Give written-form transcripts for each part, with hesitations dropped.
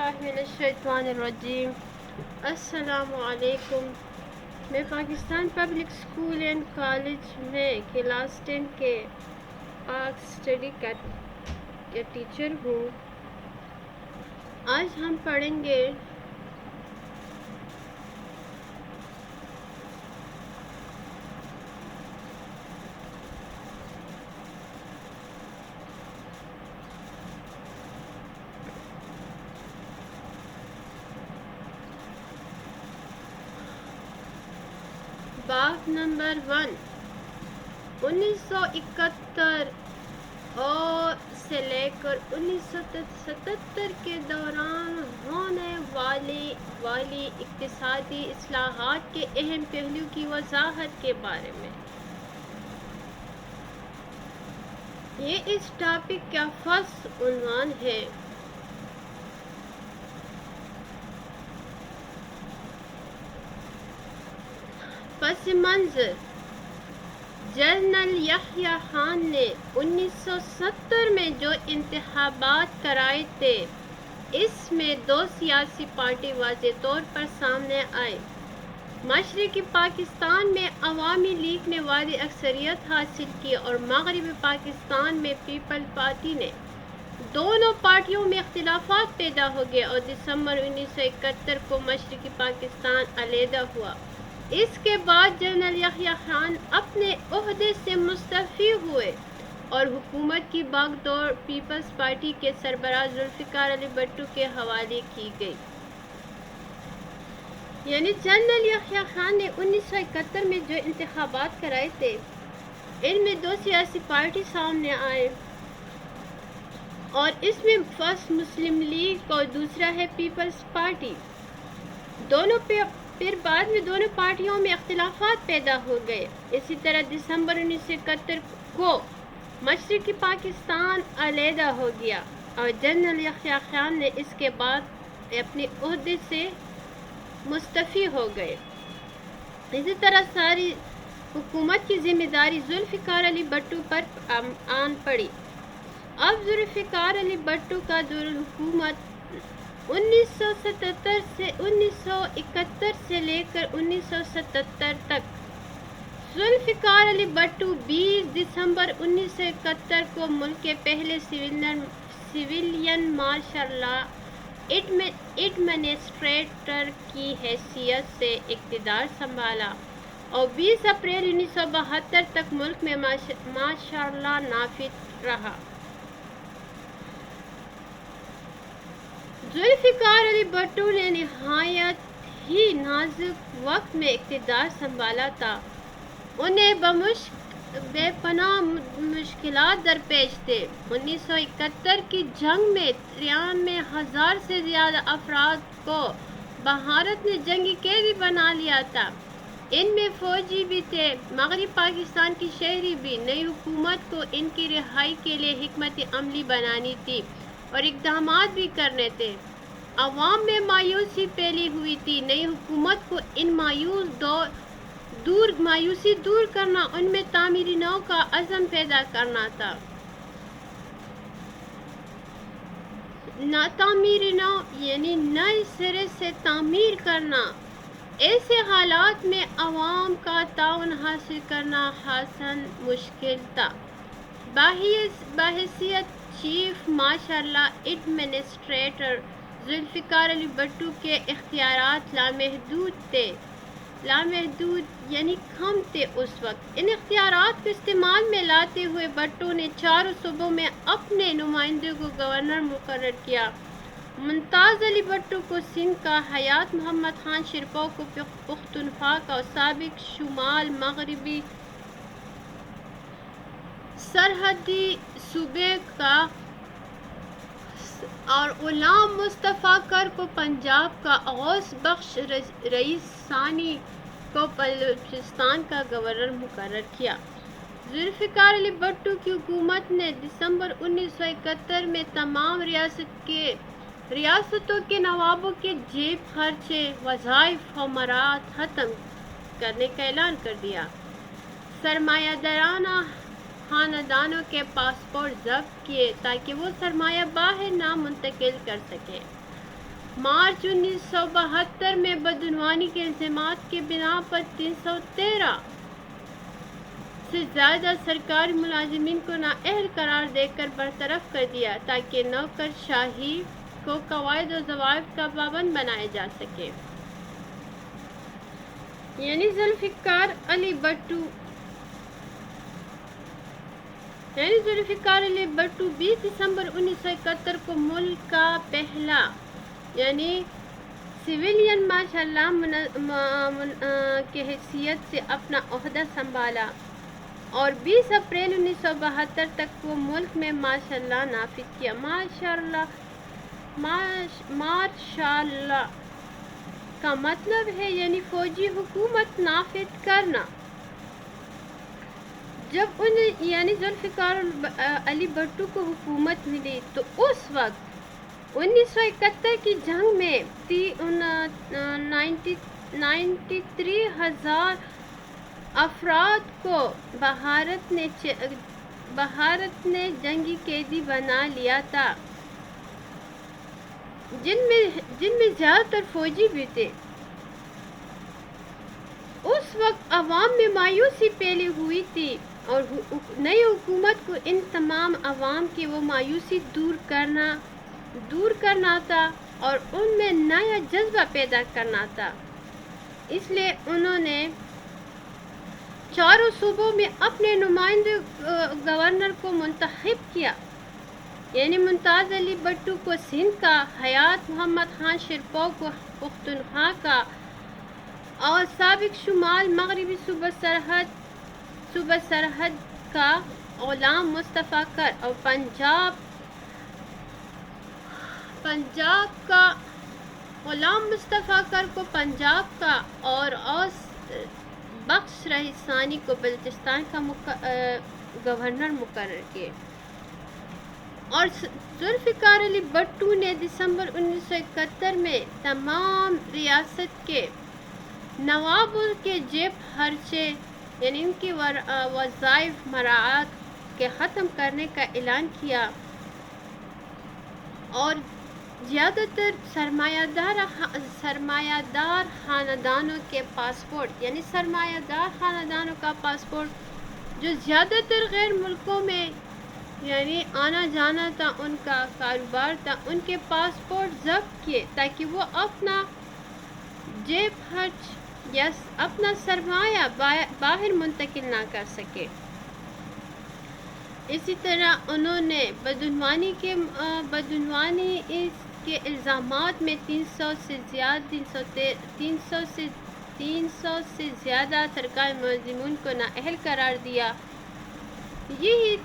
باللہ من الشیطان الرجیم۔ السلام علیکم۔ میں Pakistan public school and college میں کلاس 10 کے آرٹ اسٹڈی کا ٹیچر ہوں۔ آج ہم پڑھیں گے باب نمبر 1 1971 اور سے لے کر 1977 کے دوران ہونے والی اقتصادی اصلاحات کے اہم پہلو کی وضاحت کے بارے میں۔ یہ اس ٹاپک کا فصل عنوان ہے۔ پس منظر: جنرل یحییٰ خان نے 1970 میں جو انتخابات کرائے تھے، اس میں دو سیاسی پارٹی واضح طور پر سامنے آئے۔ مشرقی پاکستان میں عوامی لیگ نے واضح اکثریت حاصل کی اور مغربی پاکستان میں پیپلز پارٹی نے۔ دونوں پارٹیوں میں اختلافات پیدا ہو گئے اور دسمبر 1971 کو مشرقی پاکستان علیحدہ ہوا۔ اس کے بعد جنرل یحییٰ خان اپنے عہدے سے مستعفی ہوئے اور حکومت کی باغ دوڑ پیپلز پارٹی کے سربراہ ذوالفقار علی بھٹو کے حوالے کی گئی۔ یعنی جنرل یحییٰ خان نے 1971 میں جو انتخابات کرائے تھے، ان میں دو سیاسی پارٹی سامنے آئے اور اس میں فرسٹ مسلم لیگ اور دوسرا ہے پیپلز پارٹی۔ پھر بعد میں دونوں پارٹیوں میں اختلافات پیدا ہو گئے۔ اسی طرح دسمبر 1971 کو مشرقی پاکستان علیحدہ ہو گیا اور جنرل یحییٰ خان نے اس کے بعد اپنے عہدے سے مستعفی ہو گئے۔ اسی طرح ساری حکومت کی ذمہ داری ذوالفقار علی بھٹو پر آن پڑی۔ اب ذوالفقار علی بھٹو کا دورالحکومت 1971 سے لے کر 1977 تک۔ ذوالفقار علی بھٹو 20 دسمبر 1971 کو ملک کے پہلے سویلین مارشل لا ایڈمنسٹریٹر کی حیثیت سے اقتدار سنبھالا اور 20 اپریل 1972 تک ملک میں مارشل لا نافذ رہا۔ ذوالفقار علی بھٹو نے نہایت ہی نازک وقت میں اقتدار سنبھالا تھا۔ انہیں بے پناہ مشکلات درپیش تھے۔ 1971 کی جنگ میں 93,000 سے زیادہ افراد کو بھارت نے جنگی قیدی بنا لیا تھا۔ ان میں فوجی بھی تھے، مغربی پاکستان کے شہری بھی۔ نئی حکومت کو ان کی رہائی کے لیے حکمت عملی بنانی تھی اور اقدامات بھی کرنے تھے۔ عوام میں مایوسی پھیلی ہوئی تھی۔ نئی حکومت کو ان مایوسی دور کرنا، ان میں تعمیری نو کا عزم پیدا کرنا تھا۔ تعمیری نو یعنی نئے سرے سے تعمیر کرنا۔ ایسے حالات میں عوام کا تعاون حاصل کرنا حسن مشکل تھا۔ بحیثیت chief martial law administrator Zulfikar Ali Bhutto کے اختیارات لامحدود یعنی کم تھے اس وقت۔ ان اختیارات کو استعمال میں لاتے ہوئے بھٹو نے چاروں صوبوں میں اپنے نمائندوں کو گورنر مقرر کیا۔ ممتاز علی بھٹو کو سندھ کا، حیات محمد خان شرپور کو پختونخوا کا اور سابق شمال مغربی سرحدی صوبے کا اور غلام مصطفیٰ کر کو پنجاب کا، غوث بخش رئیس ثانی کو بلوچستان کا گورنر مقرر کیا۔ ذوالفقار علی بھٹو کی حکومت نے دسمبر 1971 میں تمام ریاستوں کے نوابوں کے جیب خرچے، وظائف و مراعات ختم کرنے کا اعلان کر دیا۔ سرمایہ دارانہ خاندانوں کے پاسپورٹ ضبط کیے تاکہ وہ سرمایہ باہر نہ منتقل کر سکیں۔ مارچ 1972 میں بدعنوانی کے الزامات کی بنا پر 313 سے زیادہ سرکاری ملازمین کو نااہل قرار دے کر برطرف کر دیا تاکہ نوکر شاہی کو قواعد و ضوابط کا پابند بنایا جا سکے. یعنی ذوالفقار علی بھٹو 20 دسمبر 1971 کو ملک کا پہلا یعنی سویلین مارشل کی حیثیت سے اپنا عہدہ سنبھالا اور 20 اپریل 1972 تک وہ ملک میں مارشل لا نافذ کیا. مارشل لا کا مطلب ہے یعنی فوجی حکومت نافذ کرنا. جب یعنی ذوالفقار علی بھٹو کو حکومت ملی تو اس وقت 1971 کی جنگ میں 93,000 افراد کو بھارت نے جنگی قیدی بنا لیا تھا جن میں زیادہ تر فوجی بھی تھے. اس وقت عوام میں مایوسی پھیلی ہوئی تھی اور نئی حکومت کو ان تمام عوام کی وہ مایوسی دور کرنا تھا اور ان میں نیا جذبہ پیدا کرنا تھا. اس لیے انہوں نے چاروں صوبوں میں اپنے نمائندے گورنر کو منتخب کیا یعنی ممتاز علی بھٹو کو سندھ کا، حیات محمد خان شرپور کو پختونخوا کا اور سابق شمال مغربی صوبہ سرحد کا غلام مصطفیٰ کر اور پنجاب کا غلام مصطفیٰ کر کو پنجاب کا اور بخش رحیل ثانی کو بلوچستان کا گورنر مقرر کیے. اور ذوالفقار علی بھٹو نے دسمبر 1971 میں تمام ریاست کے نوابوں کے جیب خرچے یعنی ان کی وظائف مراعات کے ختم کرنے کا اعلان کیا اور زیادہ تر سرمایہ دار خاندانوں کے پاسپورٹ یعنی سرمایہ دار خاندانوں کا پاسپورٹ جو زیادہ تر غیر ملکوں میں یعنی آنا جانا تھا، ان کا کاروبار تھا، ان کے پاسپورٹ ضبط کیے تاکہ وہ اپنا جیب خرچ یا اپنا سرمایہ باہر منتقل نہ کر سکے. اسی طرح انہوں نے بدعنوانی کے الزامات میں 300 سے زیادہ سرکاری ملازمین کو نااہل قرار دیا. یہ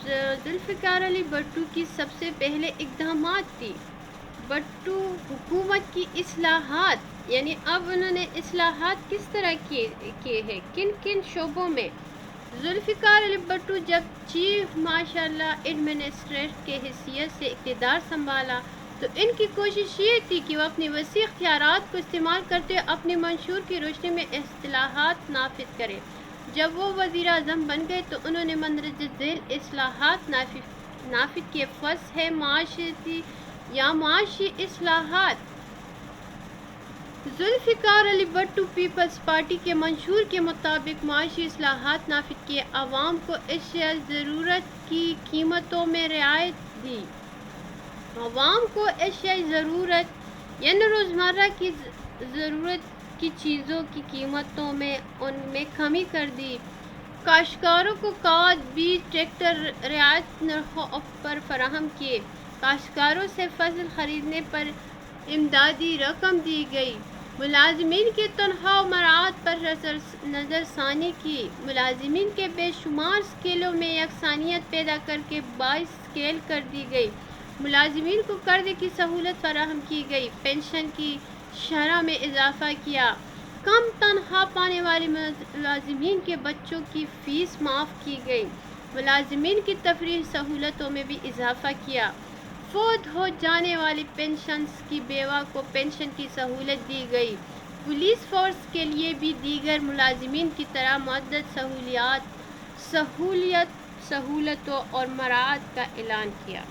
ذوالفقار علی بھٹو کی سب سے پہلے اقدامات تھی. بھٹو حکومت کی اصلاحات یعنی اب انہوں نے اصلاحات کس طرح کیے ہیں، کن شعبوں میں. ذوالفقار علی بھٹو جب چیف مارشل ایڈمنسٹریٹر کی حیثیت سے اقتدار سنبھالا تو ان کی کوشش یہ تھی کہ وہ اپنی وسیع اختیارات کو استعمال کرتے ہوئے اپنے منشور کی روشنی میں اصلاحات نافذ کریں. جب وہ وزیر اعظم بن گئے تو انہوں نے مندرجہ ذیل اصلاحات نافذ کیے. فرض ہے معاشرتی یا معاشی اصلاحات. ذوالفقار علی بھٹو پیپلز پارٹی کے منشور کے مطابق معاشی اصلاحات نافذ کیے. عوام کو اشیاء ضرورت کی قیمتوں میں رعایت دی. عوام کو اشیاء ضرورت یعنی روزمرہ کی ضرورت کی چیزوں کی قیمتوں میں ان میں کمی کر دی. کاشتکاروں کو کھاد، بیج، ٹریکٹر رعایتی نرخوں پر فراہم کیے. کاشتکاروں سے فصل خریدنے پر امدادی رقم دی گئی. ملازمین کی تنخواہ و مراعات پر نظر ثانی کی. ملازمین کے بے شمار اسکیلوں میں یکسانیت پیدا کر کے 22 اسکیل کر دی گئی. ملازمین کو قرضے کی سہولت فراہم کی گئی. پنشن کی شرح میں اضافہ کیا. کم تنخواہ پانے والے ملازمین کے بچوں کی فیس معاف کی گئی. ملازمین کی تفریحی سہولتوں میں بھی اضافہ کیا. فوت ہو جانے والی پنشنز کی بیوہ کو پنشن کی سہولت دی گئی. پولیس فورس کے لیے بھی دیگر ملازمین کی طرح متعدد سہولتوں اور مراعات کا اعلان کیا.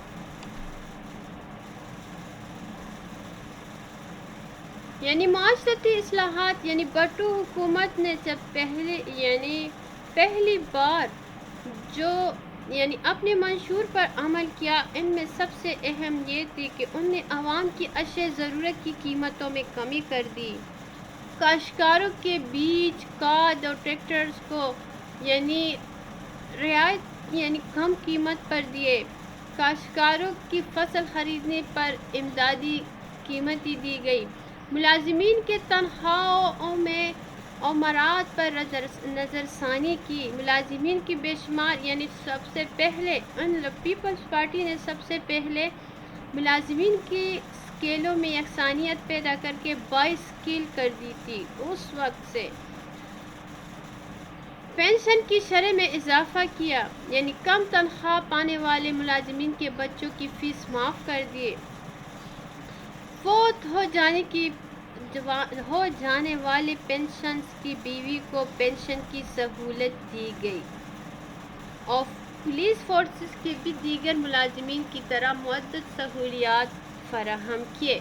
یعنی معاشرتی اصلاحات، یعنی بھٹو حکومت نے جب پہلی بار جو اپنے منشور پر عمل کیا، ان میں سب سے اہم یہ تھی کہ ان نے عوام کی اشیاء ضرورت کی قیمتوں میں کمی کر دی، کاشتکاروں کے بیج، کھاد اور ٹریکٹرز کو رعایت کم قیمت پر دیے، کاشتکاروں کی فصل خریدنے پر امدادی قیمتیں دی گئی، ملازمین کے تنخواہوں میں اور مراعات پر نظر ثانی کی، ملازمین کی بے شمار سب سے پہلے پیپلز پارٹی نے سب سے پہلے ملازمین کی اسکیلوں میں یکسانیت پیدا کر کے 22 اسکیل کر دی تھی۔ اس وقت سے پنشن کی شرح میں اضافہ کیا، کم تنخواہ پانے والے ملازمین کے بچوں کی فیس معاف کر دیے، فوت ہو جانے والے پنشنز کی بیوی کو پنشن کی سہولت دی گئی، اور پولیس فورسز کے بھی دیگر ملازمین کی طرح متعدد سہولیات فراہم کیے۔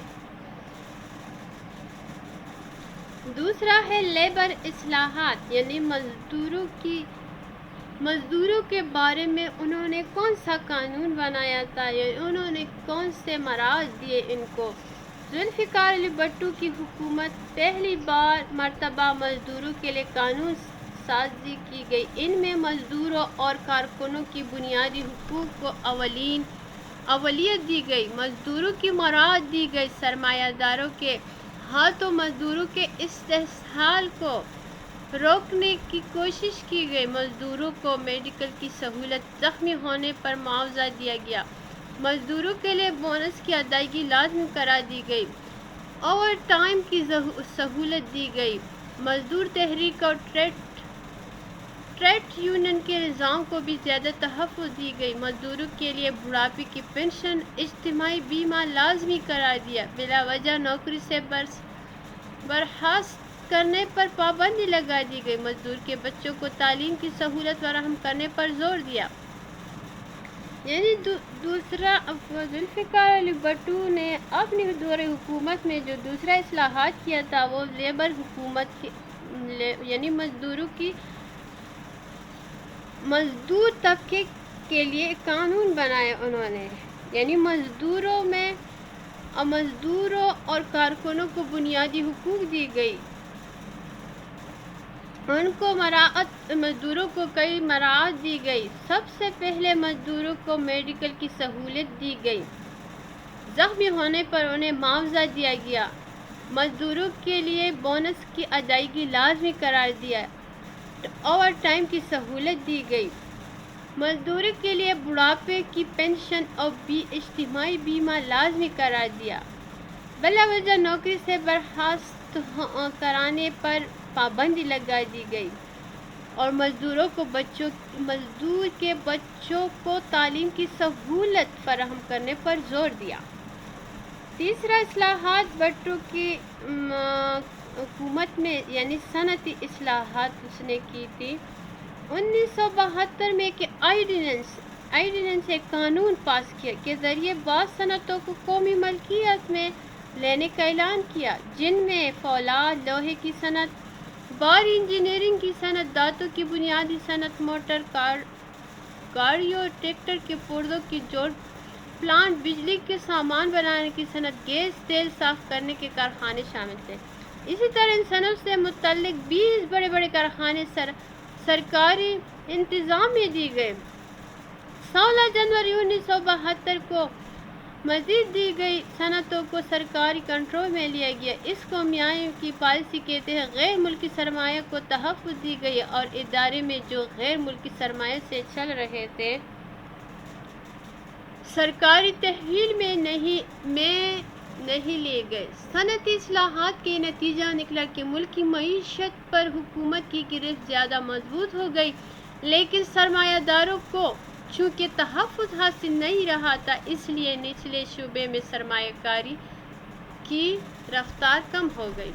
دوسرا ہے لیبر اصلاحات، مزدوروں کے بارے میں انہوں نے کون سا قانون بنایا تھا، انہوں نے کون سے مراعات دیے ان کو۔ ذوالفقار علی بھٹو کی حکومت پہلی مرتبہ مزدوروں کے لیے قانون سازی کی گئی، ان میں مزدوروں اور کارکنوں کی بنیادی حقوق کو اولویت دی گئی، مزدوروں کی مراعات دی گئی، سرمایہ داروں کے ہاتھوں مزدوروں کے استحصال کو روکنے کی کوشش کی گئی، مزدوروں کو میڈیکل کی سہولت، زخمی ہونے پر معاوضہ دیا گیا، مزدوروں کے لیے بونس کی ادائیگی لازمی قرار دی گئی، اوور ٹائم کی سہولت دی گئی، مزدور تحریک اور ٹریڈ یونین کے نظام کو بھی زیادہ تحفظ دی گئی، مزدوروں کے لیے بڑھاپے کی پنشن، اجتماعی بیمہ لازمی قرار دیا، بلا وجہ نوکری سے برخاست کرنے پر پابندی لگا دی گئی، مزدور کے بچوں کو تعلیم کی سہولت فراہم کرنے پر زور دیا۔ دوسرا ذوالفقار علی بھٹو نے اپنی دور حکومت میں جو دوسرا اصلاحات کیا تھا وہ لیبر حکومت مزدور طبقے کے لیے قانون بنائے انہوں نے، مزدوروں اور کارکنوں کو بنیادی حقوق دی گئی، مزدوروں کو کئی مراعات دی گئی، سب سے پہلے مزدوروں کو میڈیکل کی سہولت دی گئی، زخمی ہونے پر انہیں معاوضہ دیا گیا، مزدوروں کے لیے بونس کی ادائیگی لازمی قرار دیا، اوور ٹائم کی سہولت دی گئی، مزدوروں کے لیے بڑھاپے کی پنشن اور اجتماعی بیمہ لازمی قرار دیا، بلا وجہ نوکری سے برخاست کرانے پر پابندی لگا دی گئی، اور مزدور کے بچوں کو تعلیم کی سہولت فراہم کرنے پر زور دیا۔ تیسرا اصلاحات بھٹو کی حکومت میں صنعتی اصلاحات اس نے کی تھی۔ 1972 میں ایک آرڈیننس ایک قانون پاس کیا کے ذریعے بعض صنعتوں کو قومی ملکیت میں لینے کا اعلان کیا، جن میں فولاد، لوہے کی صنعت، بھاری انجینئرنگ کی صنعت، دھاتوں کی بنیادی صنعت، موٹر گاڑیوں، ٹریکٹر کے پرزوں کی جوڑ پلانٹ، بجلی کے سامان بنانے کی صنعت، گیس تیل صاف کرنے کے کارخانے شامل تھے۔ اسی طرح ان صنعتوں سے متعلق 20 بڑے بڑے کارخانے سرکاری انتظام میں دی گئے۔ 16 جنوری 1972 کو مزید دی گئی صنعتوں کو سرکاری کنٹرول میں لیا گیا۔ اس قومیت کی پالیسی کے تحت غیر ملکی سرمایہ کو تحفظ دی گئی اور ادارے میں جو غیر ملکی سرمایہ سے چل رہے تھے سرکاری تحویل میں نہیں لیے گئے۔ صنعتی اصلاحات کے نتیجہ نکلا کہ ملکی معیشت پر حکومت کی گرفت زیادہ مضبوط ہو گئی، لیکن سرمایہ داروں کو چونکہ تحفظ حاصل نہیں رہا تھا، اس لیے نچلے شعبے میں سرمایہ کاری کی رفتار کم ہو گئی۔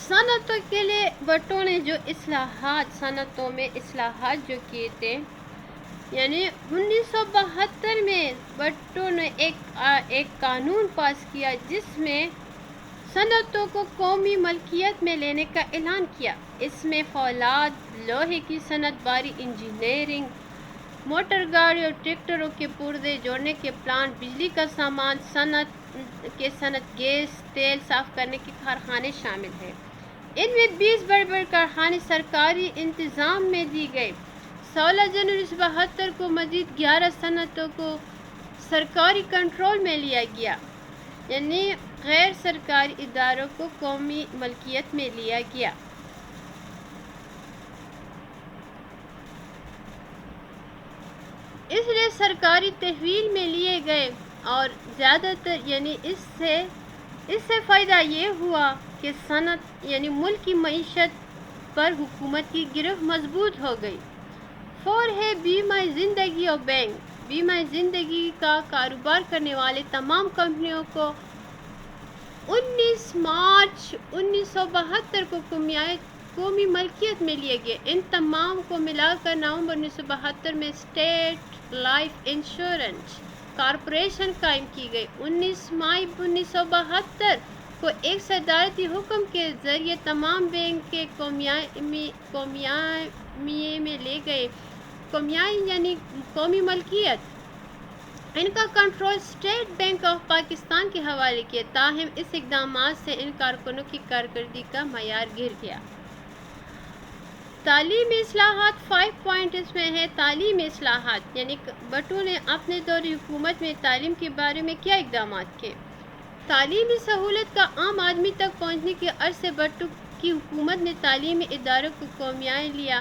صنعتوں کے لیے بھٹو نے جو صنعتوں میں اصلاحات جو کیے تھے، یعنی 1972 میں بھٹو نے ایک قانون پاس کیا جس میں صنعتوں کو قومی ملکیت میں لینے کا اعلان کیا۔ اس میں فولاد، لوہے کی صنعت، بھاری انجینئرنگ، موٹر گاڑی اور ٹریکٹروں کے پرزے جوڑنے کے پلانٹ، بجلی کا سامان صنعت، گیس، تیل صاف کرنے کے کارخانے شامل ہیں۔ ان میں 20 بڑے بڑے کارخانے سرکاری انتظام میں دی گئے۔ 16 جنوری 1972 کو مزید 11 صنعتوں کو سرکاری کنٹرول میں لیا گیا، یعنی غیر سرکاری اداروں کو قومی ملکیت میں لیا گیا۔ اس لیے سرکاری تحویل میں لیے گئے اور زیادہ تر یعنی اس سے فائدہ یہ ہوا کہ صنعت یعنی ملک کی معیشت پر حکومت کی گرفت مضبوط ہو گئی۔ 4 ہے بیمہ زندگی اور بینک۔ بیمہ زندگی کا کاروبار کرنے والے تمام کمپنیوں کو 19 مارچ 1972 کو قومی ملکیت میں لیے گئے۔ ان تمام کو ملا کر نومبر 1972 میں اسٹیٹ لائف انشورنس کارپوریشن قائم کی گئی۔ 19 مئی 1972 کو ایک صدارتی حکم کے ذریعے تمام بینک کے قومیے میں لے گئے۔ قومیائی یعنی قومی ملکیت۔ ان کا control state bank of Pakistan کے حوالے کیا، تاہم اس اقدامات سے ان کارکنوں کی کارکردگی کا معیار گر گیا۔ تعلیمی اصلاحات 5 پوائنٹ اس میں ہے۔ تعلیمی اصلاحات یعنی بھٹو نے اپنے دور حکومت میں تعلیم کے بارے میں کیا اقدامات کیے؟ تعلیمی سہولت کا عام آدمی تک پہنچنے کے عرض سے بھٹو کی حکومت نے تعلیمی اداروں کو قومیائی لیا۔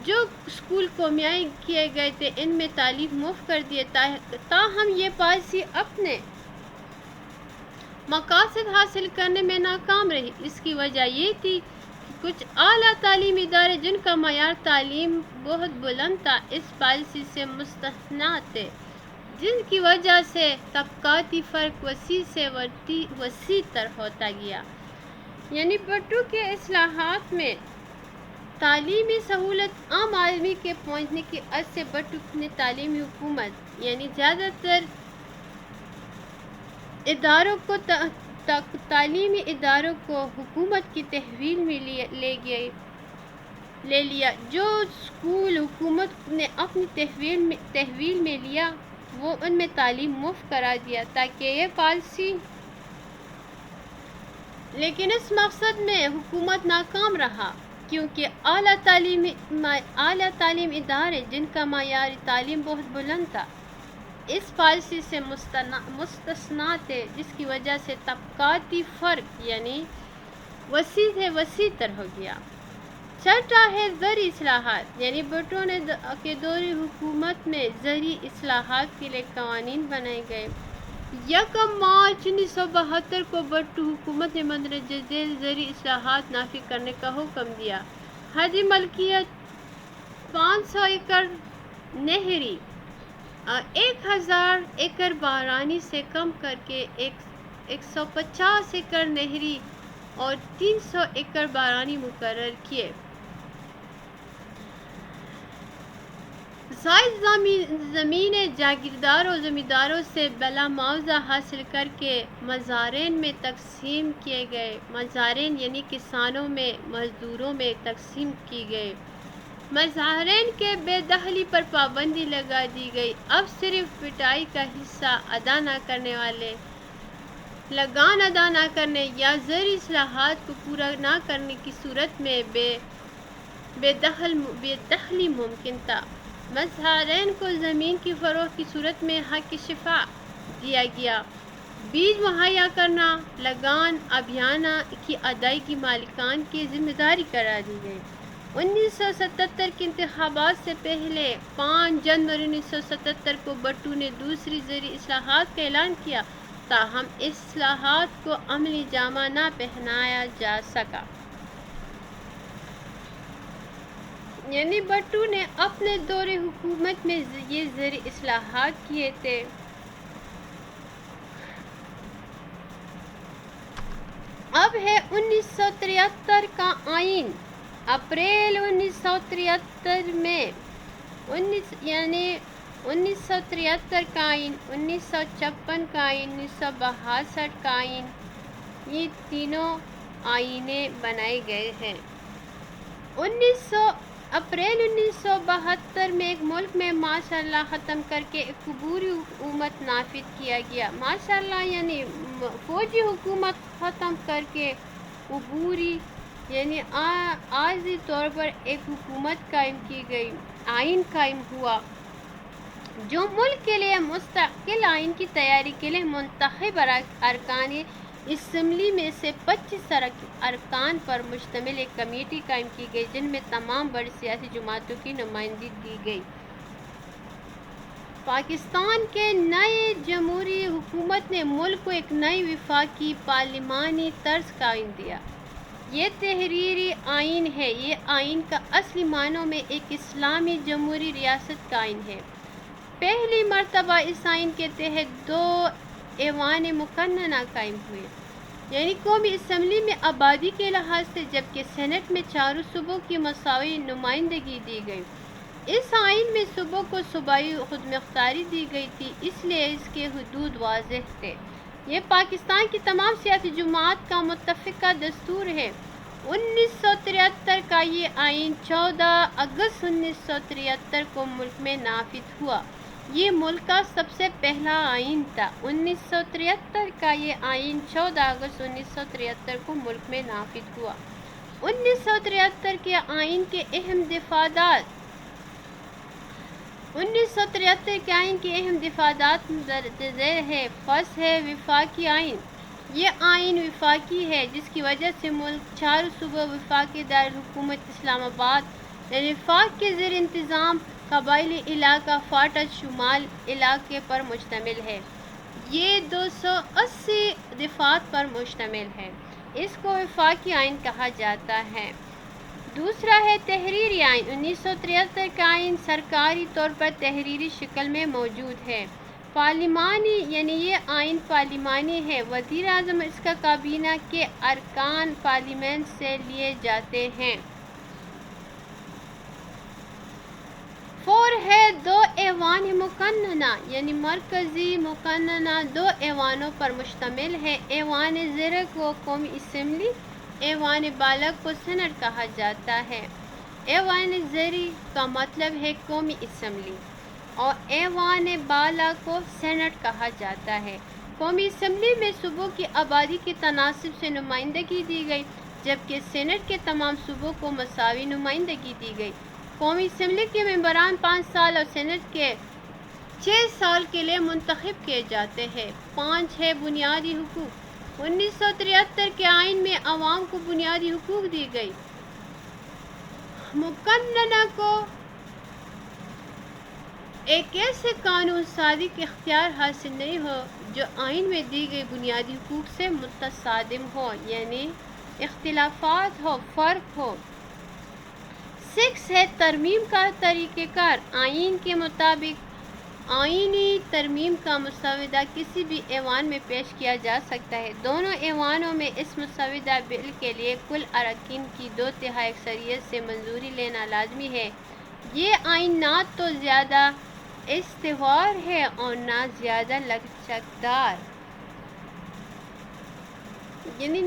جو اسکول قومیائی کیے گئے تھے ان میں تعلیم مفت کر دیے، تاہم یہ پالیسی اپنے مقاصد حاصل کرنے میں ناکام رہی۔ اس کی وجہ یہ تھی کہ کچھ اعلیٰ تعلیمی ادارے جن کا معیار تعلیم بہت بلند تھا اس پالیسی سے مستثنیٰ تھے، جن کی وجہ سے طبقاتی فرق وسیع سے وسیع تر ہوتا گیا۔ یعنی بھٹو کے اصلاحات میں تعلیمی سہولت عام آدمی کے پہنچنے کی عرض سے بھٹو نے تعلیمی حکومت یعنی زیادہ تر اداروں کو تعلیمی اداروں کو حکومت کی تحویل میں لے لیا۔ جو اسکول حکومت نے اپنی تحویل میں لیا وہ ان میں تعلیم مفت کرا دیا تاکہ یہ پالیسی، لیکن اس مقصد میں حکومت ناکام رہا کیونکہ اعلیٰ تعلیم ادارے جن کا معیار تعلیم بہت بلند تھا اس پالیسی سے مستثنیٰ تھے، جس کی وجہ سے طبقاتی فرق یعنی وسیع تر ہو گیا۔ چھٹا ہے زرعی اصلاحات، یعنی بھٹو کے دور حکومت میں زرعی اصلاحات کے لیے قوانین بنائے گئے۔ 1 مارچ 1972 کو بھٹو حکومت نے مندرجہ ذیل زرعی اصلاحات نافذ کرنے کا حکم دیا۔ حدی ملکیت 500 ایکڑ نہری، 1000 ایکڑ بارانی سے کم کر کے 150 ایکڑ نہری اور 300 ایکڑ بارانی مقرر کیے۔ زائد زمینیں جاگیرداروں زمینداروں سے بلا معاوضہ حاصل کر کے مزارعین میں تقسیم کیے گئے۔ مزارعین یعنی کسانوں میں مزدوروں میں تقسیم کی گئے۔ مزارعین کے بے دخلی پر پابندی لگا دی گئی۔ اب صرف پٹائی کا حصہ ادا نہ کرنے والے، لگان ادا نہ کرنے یا زرعی اصلاحات کو پورا نہ کرنے کی صورت میں بے دخلی ممکن تھا۔ مزارعین کو زمین کی فروخت کی صورت میں حق شفاء دیا گیا۔ بیج مہیا کرنا، لگان ابھیانہ کی ادائیگی مالکان کی ذمہ داری قرار دی گئی۔ 1977 کے انتخابات سے پہلے 5 جنوری 1977 کو بھٹو نے دوسری زرعی اصلاحات کا اعلان کیا، تاہم اصلاحات کو عملی جامہ نہ پہنایا جا سکا۔ یعنی بھٹو نے اپنے دور حکومت میں یہ زرعی اصلاحات کیے تھے۔ اب ہے 1973 کا آئین۔ اپریل 1973 میں 1973 کا آئین، 1956 کا آئین، 1962 کا آئین، یہ تینوں آئینے بنائے گئے ہیں۔ اپریل 1972 میں ایک ملک میں ماشاء اللہ ختم کر کے ایک عبوری حکومت نافذ کیا گیا۔ ماشاء اللہ یعنی فوجی حکومت ختم کر کے عبوری یعنی عارضی طور پر ایک حکومت قائم کی گئی، آئین قائم ہوا جو ملک کے لیے مستقل آئین کی تیاری کے لیے منتخب ارکان اسمبلی میں سے 25 ارکان پر مشتمل ایک کمیٹی قائم کی گئی جن میں تمام بڑی سیاسی جماعتوں کی نمائندگی دی گئی۔ پاکستان کے نئے جمہوری حکومت نے ملک کو ایک نئی وفاقی پارلیمانی طرز قائم دیا۔ یہ تحریری آئین ہے۔ یہ آئین کا اصلی معنوں میں ایک اسلامی جمہوری ریاست کا آئین ہے۔ پہلی مرتبہ اس آئین کے تحت 2 ایوان مقننہ قائم ہوئے، یعنی قومی اسمبلی میں آبادی کے لحاظ سے، جبکہ سینٹ میں چاروں صوبوں کی مساوی نمائندگی دی گئی۔ اس آئین میں صوبوں کو صوبائی خود مختاری دی گئی تھی، اس لیے اس کے حدود واضح تھے۔ یہ پاکستان کی تمام سیاسی جماعت کا متفقہ دستور ہے۔ 1973 کا یہ آئین 14 اگست 1973 کو ملک میں نافذ ہوا۔ یہ ملک کا سب سے پہلا آئین تھا۔ 1973 کا یہ آئین 14 اگست 1973 کو ملک میں نافذ ہوا۔ 1973 کے آئین کے اہم دفعات 1973 کے آئین کے اہم دفعات مندرجہ ذیل ہے۔ فرسٹ ہے وفاقی آئین۔ یہ آئین وفاقی ہے جس کی وجہ سے ملک 4 صوبوں وفاقی دارالحکومت اسلام آباد یعنی وفاق کے زیر انتظام قبائلی علاقہ فاٹا شمال علاقے پر مشتمل ہے۔ یہ 280 دفعات پر مشتمل ہے۔ اس کو وفاقی آئین کہا جاتا ہے۔ دوسرا ہے تحریری آئین۔ 1973 کا آئین سرکاری طور پر تحریری شکل میں موجود ہے۔ پارلیمانی یعنی یہ آئین پارلیمانی ہے۔ وزیر اعظم اس کا کابینہ کے ارکان پارلیمنٹ سے لیے جاتے ہیں۔ 4 ہے 2 ایوان مقننہ یعنی مرکزی مقننہ 2 ایوانوں پر مشتمل ہے۔ ایوان زیر کو قومی اسمبلی، ایوان بالا کو سینٹ کہا جاتا ہے۔ ایوان زیری کا مطلب ہے قومی اسمبلی اور ایوان بالا کو سینٹ کہا جاتا ہے۔ قومی اسمبلی میں صوبوں کی آبادی کے تناسب سے نمائندگی دی گئی، جبکہ سینٹ کے تمام صوبوں کو مساوی نمائندگی دی گئی۔ قومی اسمبلی کے ممبران 5 سال اور سینٹ کے 6 سال کے لیے منتخب کیے جاتے ہیں۔ 5 ہے بنیادی حقوق۔ 1973 کے آئین میں عوام کو بنیادی حقوق دی گئی۔ مقننہ کو ایک ایسے قانون سازی کے اختیار حاصل نہیں ہو جو آئین میں دی گئی بنیادی حقوق سے متصادم ہو، یعنی اختلافات ہو، فرق ہو۔ 6 ہے ترمیم کا طریقہ کار۔ آئین کے مطابق آئینی ترمیم کا مسودہ کسی بھی ایوان میں پیش کیا جا سکتا ہے۔ دونوں ایوانوں میں اس مسودہ بل کے لیے کل اراکین کی 2/3 اکثریت سے منظوری لینا لازمی ہے۔ یہ آئین نہ تو زیادہ استوار ہے اور نہ زیادہ لچکدار، یعنی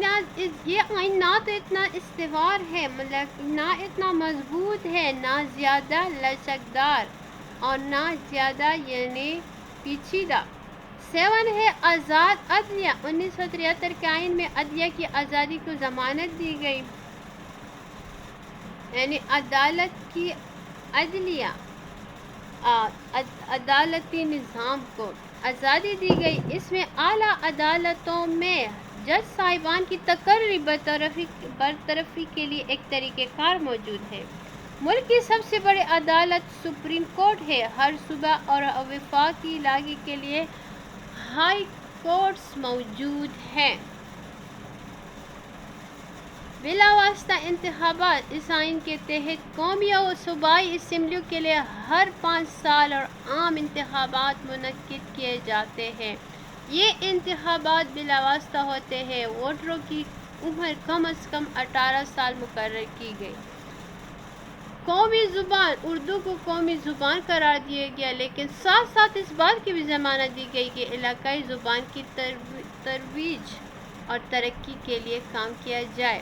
یہ آئین نہ تو اتنا استوار ہے نہ اتنا مضبوط ہے، نہ زیادہ لچکدار اور نہ زیادہ یعنی پیچیدہ۔ 7 ہے آزاد عدلیہ۔ 1973 کے آئین میں عدلیہ کی آزادی کو ضمانت دی گئی، یعنی عدالتی نظام کو آزادی دی گئی۔ اس میں اعلیٰ عدالتوں میں جج صاحبان کی تقرری برطرفی کے لیے ایک طریقہ کار موجود ہے۔ ملک کی سب سے بڑی عدالت سپریم کورٹ ہے۔ ہر صوبہ اور وفاقی علاقے کے لیے ہائی کورٹس موجود ہیں۔ بلا واسطہ انتخابات۔ اس آئین کے تحت قومی اور صوبائی اسمبلیوں کے لیے ہر 5 سال اور عام انتخابات منعقد کیے جاتے ہیں۔ یہ انتخابات بلا واسطہ ہوتے ہیں۔ ووٹروں کی عمر کم از کم 18 سال مقرر کی گئی۔ قومی زبان اردو کو قومی زبان قرار دیا گیا، لیکن ساتھ ساتھ اس بات کی بھی ضمانت دی گئی کہ علاقائی زبان کی ترویج اور ترقی کے لیے کام کیا جائے۔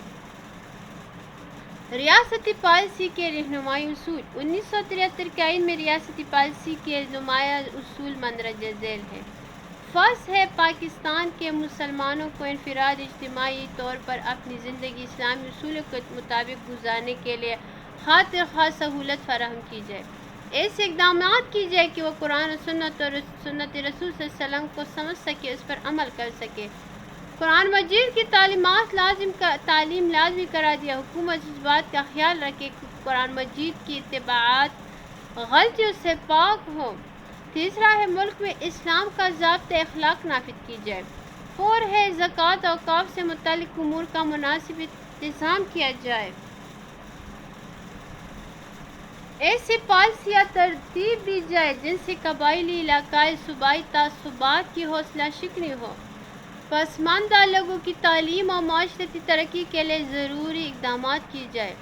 ریاستی پالیسی کے رہنمائی اصول 1973 کے آئین میں ریاستی پالیسی کے نمایاں اصول مندرجہ ذیل ہیں۔ فرض ہے پاکستان کے مسلمانوں کو انفرادی اجتماعی طور پر اپنی زندگی اسلامی اصولوں کے مطابق گزارنے کے لیے خاطر خواہ سہولت فراہم کی جائے۔ ایسے اقدامات کی جائے کہ وہ قرآن و سنت اور سنت رسول صلی اللہ علیہ وسلم کو سمجھ سکے، اس پر عمل کر سکے۔ قرآن مجید کی تعلیم لازمی کرا دیا۔ حکومت اس بات کا خیال رکھے کہ قرآن مجید کی اتباعات غلطیوں سے پاک ہو۔ تیسرا ہے ملک میں اسلام کا ضابطۂ اخلاق نافذ کی جائے۔ فور ہے زکوٰۃ اور اوقاف سے متعلق امور کا مناسب انتظام کیا جائے۔ ایسی پالیسیاں ترتیب دی جائے جن سے قبائلی، علاقائی، صوبائی تعصبات کی حوصلہ شکنی ہو۔ پسماندہ لوگوں کی تعلیم اور معاشرتی ترقی کے لیے ضروری اقدامات کی جائے۔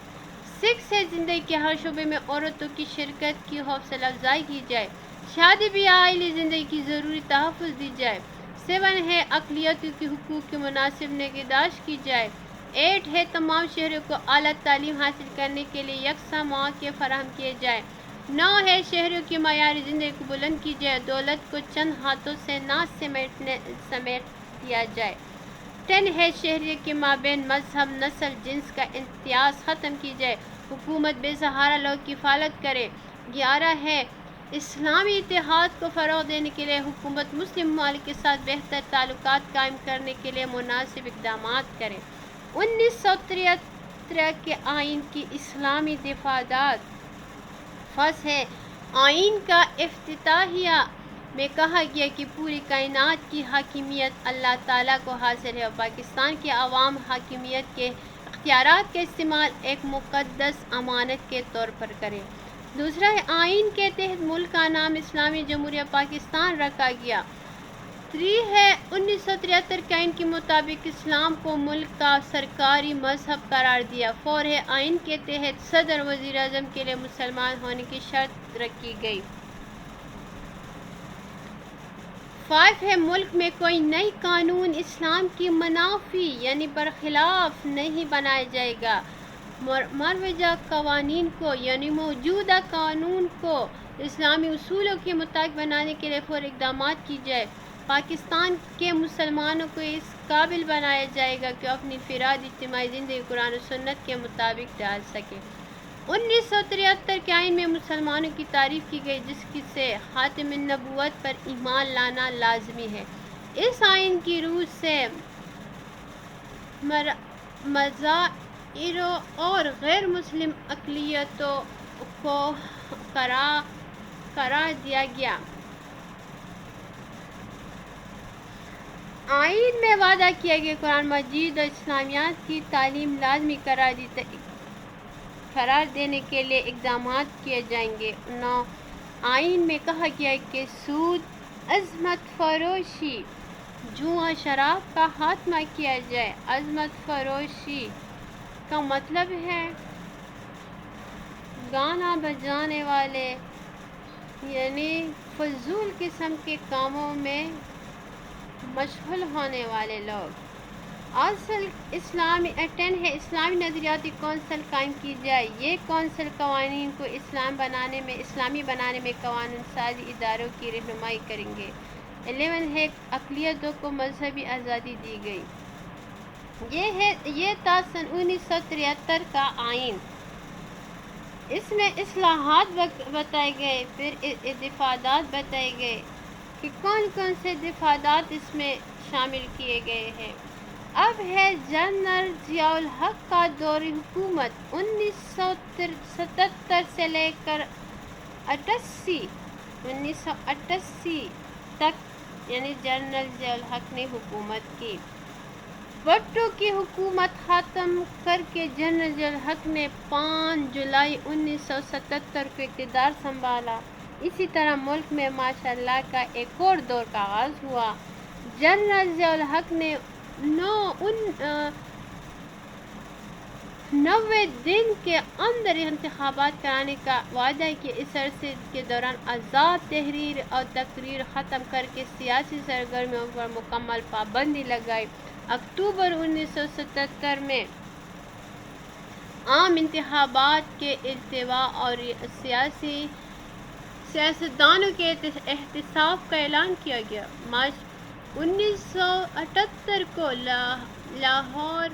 سکس ہے زندگی کے ہر شعبے میں عورتوں کی شرکت کی حوصلہ افزائی کی جائے۔ شادی بیاہ عائلی زندگی کی ضروری تحفظ دی جائے۔ سیون ہے اقلیتوں کے حقوق کی مناسب نگہداشت کی جائے۔ ایٹ ہے تمام شہریوں کو اعلیٰ تعلیم حاصل کرنے کے لیے یکساں مواقع فراہم کیے جائے۔ نو ہے شہریوں کی معیاری زندگی کو بلند کی جائے، دولت کو چند ہاتھوں سے نہ سمیٹ دیا جائے۔ 10 ہے شہریوں کے مابین مذہب، نسل، جنس کا امتیاز ختم کی جائے، حکومت بے سہارا لوگوں کی حفاظت کرے۔ 11 ہے اسلامی اتحاد کو فروغ دینے کے لیے حکومت مسلم ممالک کے ساتھ بہتر تعلقات قائم کرنے کے لیے مناسب اقدامات کرے۔ 1973 کے آئین کی اسلامی دفعات۔ فرض ہے آئین کا افتتاحیہ میں کہا گیا کہ پوری کائنات کی حاکمیت اللہ تعالیٰ کو حاصل ہے اور پاکستان کے عوام حاکمیت کے اختیارات کا استعمال ایک مقدس امانت کے طور پر کرے۔ دوسرا ہے آئین کے تحت ملک کا نام اسلامی جمہوریہ پاکستان رکھا گیا۔ 3 ہے 1973 کے آئین کے مطابق اسلام کو ملک کا سرکاری مذہب قرار دیا۔ 4 ہے آئین کے تحت صدر وزیر اعظم کے لیے مسلمان ہونے کی شرط رکھی گئی۔ 5 ہے ملک میں کوئی نئی قانون اسلام کی منافی یعنی برخلاف نہیں بنایا جائے گا۔ مروجہ قوانین کو یعنی موجودہ قانون کو اسلامی اصولوں کے مطابق بنانے کے لیے فوری اقدامات کی جائے۔ پاکستان کے مسلمانوں کو اس قابل بنایا جائے گا کہ اپنی انفرادی اجتماعی زندگی قرآن و سنت کے مطابق ڈال سکے۔ 1973 کے آئین میں مسلمانوں کی تعریف کی گئی جس سے خاتم النبوت پر ایمان لانا لازمی ہے۔ اس آئین کی روح سے مظاہر اور غیر مسلم اقلیتوں کو قرار دیا گیا۔ آئین میں وعدہ کیا گیا قرآن مجید اور اسلامیات کی تعلیم لازمی قرار دینے کے لیے اقدامات کیے جائیں گے۔ 9 آئین میں کہا گیا کہ سود، عصمت فروشی، جوا، شراب کا خاتمہ کیا جائے۔ عصمت فروشی کا مطلب ہے گانا بجانے والے یعنی فضول قسم کے کاموں میں مشغول ہونے والے لوگ۔ اصل اسلامی 10 ہے اسلامی نظریاتی کونسل قائم کی جائے۔ یہ کونسل قوانین کو اسلامی بنانے میں قانون سازی اداروں کی رہنمائی کریں گے۔ 11 ہے اقلیتوں کو مذہبی آزادی دی گئی۔ یہ تھا سن 1973 کا آئین۔ اس میں اصلاحات بتائے گئے، پھر دفعات بتائے گئے کہ کون کون سے دفعات اس میں شامل کیے گئے ہیں۔ اب ہے جنرل ضیاء الحق کا دور حکومت 1977 سے لے کر 1988 تک یعنی جنرل ضیاء الحق نے حکومت کی۔ بھٹو کی حکومت ختم کر کے جنرل ضیاء الحق نے 5 جولائی 1977 کو اقتدار سنبھالا۔ اسی طرح ملک میں ماشاء اللہ کا ایک اور دور کا آغاز ہوا۔ جنرل ضیاء الحق نے 90 دن کے اندر انتخابات کرانے کا وعدہ کیا۔ اس عرصے کے دوران آزاد تحریر اور تقریر ختم کر کے سیاسی سرگرمیوں پر مکمل پابندی لگائی۔ اکتوبر 1977 میں عام انتخابات کے التوا اور سیاستدانوں کے احتساب کا اعلان کیا گیا۔ مارچ 1978 کو لاہور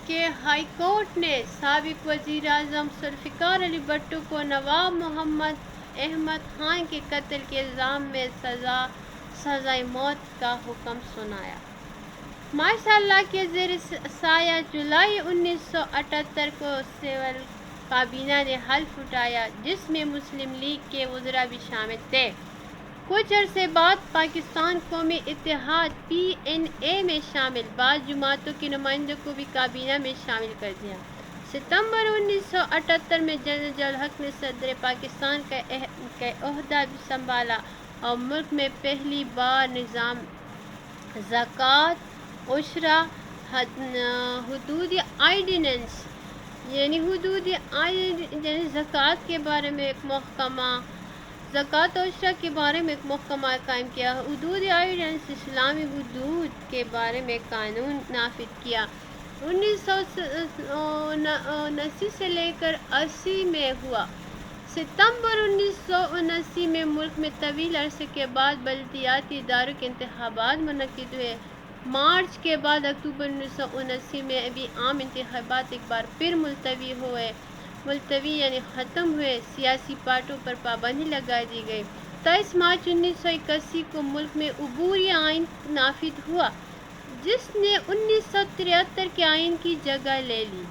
کے ہائی کورٹ نے سابق وزیر اعظم ذوالفقار علی بھٹو کو نواب محمد احمد خان کے قتل کے الزام میں سزائے موت کا حکم سنایا۔ ماشاء اللہ کے زیر سایہ جولائی 1978 کو سول کابینہ نے حلف اٹھایا، جس میں مسلم لیگ کے وزراء بھی شامل تھے۔ کچھ عرصے بعد پاکستان قومی اتحاد PNA میں شامل بعض جماعتوں کے نمائندوں کو بھی کابینہ میں شامل کر دیا۔ ستمبر 1978 میں جنرل ضیاء الحق نے صدر پاکستان کا عہدہ بھی سنبھالا اور ملک میں پہلی بار نظام زکوٰۃ، عشرہ، حدود آرڈیننس زکوٰۃ کے بارے میں ایک محکمہ زکوٰۃ و عشرہ کے بارے میں ایک محکمہ قائم کیا۔ حدود آرڈیننس اسلامی حدود کے بارے میں قانون نافذ کیا۔ 1979 سے لے کر 80 میں ہوا۔ ستمبر 1979 میں ملک میں طویل عرصے کے بعد بلدیاتی اداروں کے انتخابات منعقد ہوئے۔ مارچ کے بعد اکتوبر 1979 میں بھی عام انتخابات ایک بار پھر ملتوی یعنی ختم ہوئے۔ سیاسی پارٹیوں پر پابندی لگا دی گئی۔ 23 مارچ 1981 کو ملک میں عبوری آئین نافذ ہوا، جس نے 1973 کے آئین کی جگہ لے لی،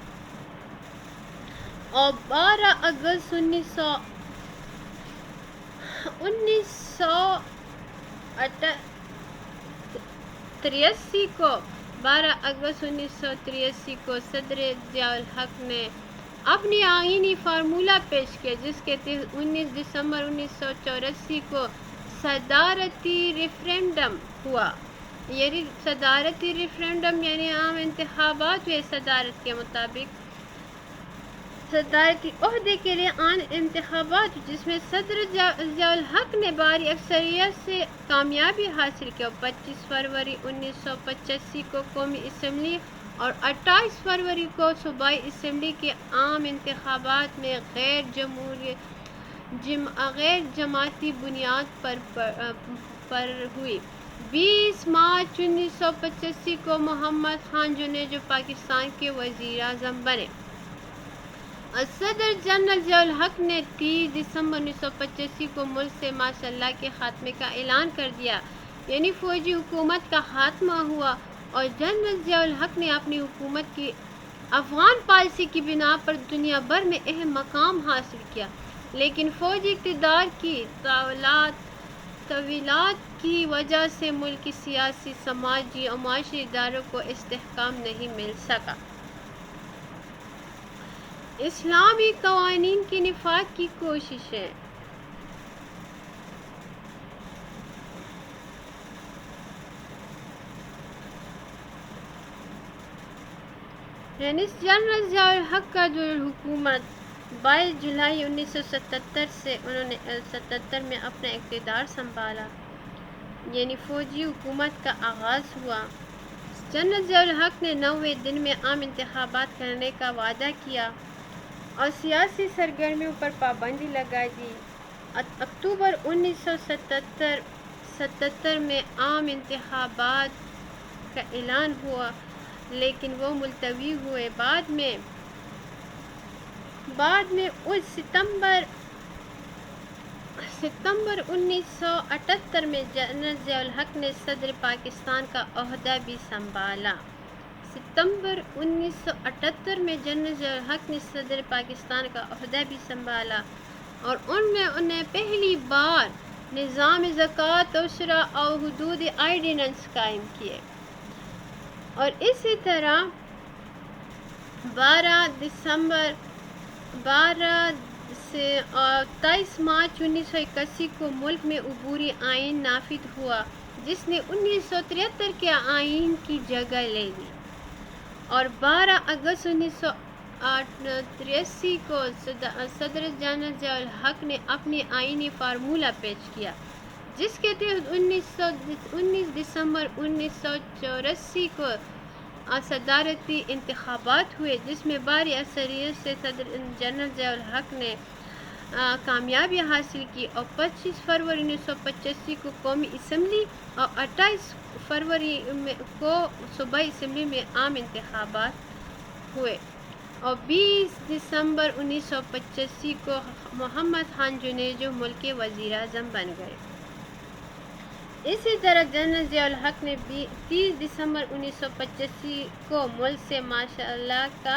اور 12 اگست 1983 کو صدر ضیاء الحق نے اپنی آئینی فارمولہ پیش کیا، جس کے تحت 19 دسمبر 1984 کو صدارتی ریفرنڈم ہوا۔ صدارتی ریفرنڈم یعنی عام انتخابات ہوئے۔ صدارت کے مطابق صدارتی عہدے کے لیے عام انتخابات، جس میں صدر ضیاء الحق نے بھاری اکثریت سے کامیابی حاصل کی، اور 25 فروری 1985 کو قومی اسمبلی اور 28 فروری کو صوبائی اسمبلی کے عام انتخابات میں غیر جماعتی بنیاد پر ہوئی۔ 20 مارچ 1985 کو محمد خان جو پاکستان کے وزیر اعظم بنے، اور صدر جنرل ضیاء الحق نے 30 دسمبر 1985 کو ملک سے ماشاء اللہ کے خاتمے کا اعلان کر دیا، یعنی فوجی حکومت کا خاتمہ ہوا، اور جنرل ضیاء الحق نے اپنی حکومت کی افغان پالیسی کی بنا پر دنیا بھر میں اہم مقام حاصل کیا، لیکن فوجی اقتدار کی طویلات کی وجہ سے ملک کی سیاسی، سماجی اور معاشی اداروں کو استحکام نہیں مل سکا۔ اسلامی قوانین کے نفاذ کی کوششیں۔ جنرل ضیاء الحق کا دور حکومت 22 جولائی 1977 سے انہوں نے 77 میں اپنا اقتدار سنبھالا، یعنی فوجی حکومت کا آغاز ہوا۔ جنرل ضیاء الحق نے 90 دن میں عام انتخابات کرنے کا وعدہ کیا اور سیاسی سرگرمیوں پر پابندی لگا دی۔ اکتوبر 1977 میں عام انتخابات کا اعلان ہوا، لیکن وہ ملتوی ہوئے۔ بعد میں ستمبر 1978 میں جنرل ضیاء الحق نے صدر پاکستان کا عہدہ بھی سنبھالا۔ ستمبر 1978 میں جنرل ضیاء الحق نے صدر پاکستان کا عہدہ بھی سنبھالا، اور انہیں پہلی بار نظام زکوٰۃ، عشرہ اور حدود آرڈیننس قائم کیے، اور اسی طرح 12 سے 23 مارچ 1981 کو ملک میں عبوری آئین نافذ ہوا، جس نے 1973 کے آئین کی جگہ لے لی، اور 12 اگست 1983 کو صدر جنرل ضیاء الحق نے اپنی آئینی فارمولہ پیش کیا، جس کے تحت 19 دسمبر 1984 کو صدارتی انتخابات ہوئے، جس میں بھاری اکثریت سے صدر جنرل ضیاء الحق نے کامیابی حاصل کی اور 25 فروری 1985 کو قومی اسمبلی اور 28 فروری کو صوبائی اسمبلی میں عام انتخابات ہوئے اور 20 دسمبر 1985 کو محمد خان جنیجو ملک کے وزیر اعظم بن گئے۔ اسی طرح جنرل ضیاء الحق نے 30 دسمبر 1985 کو ملک سے مارشل لاء کا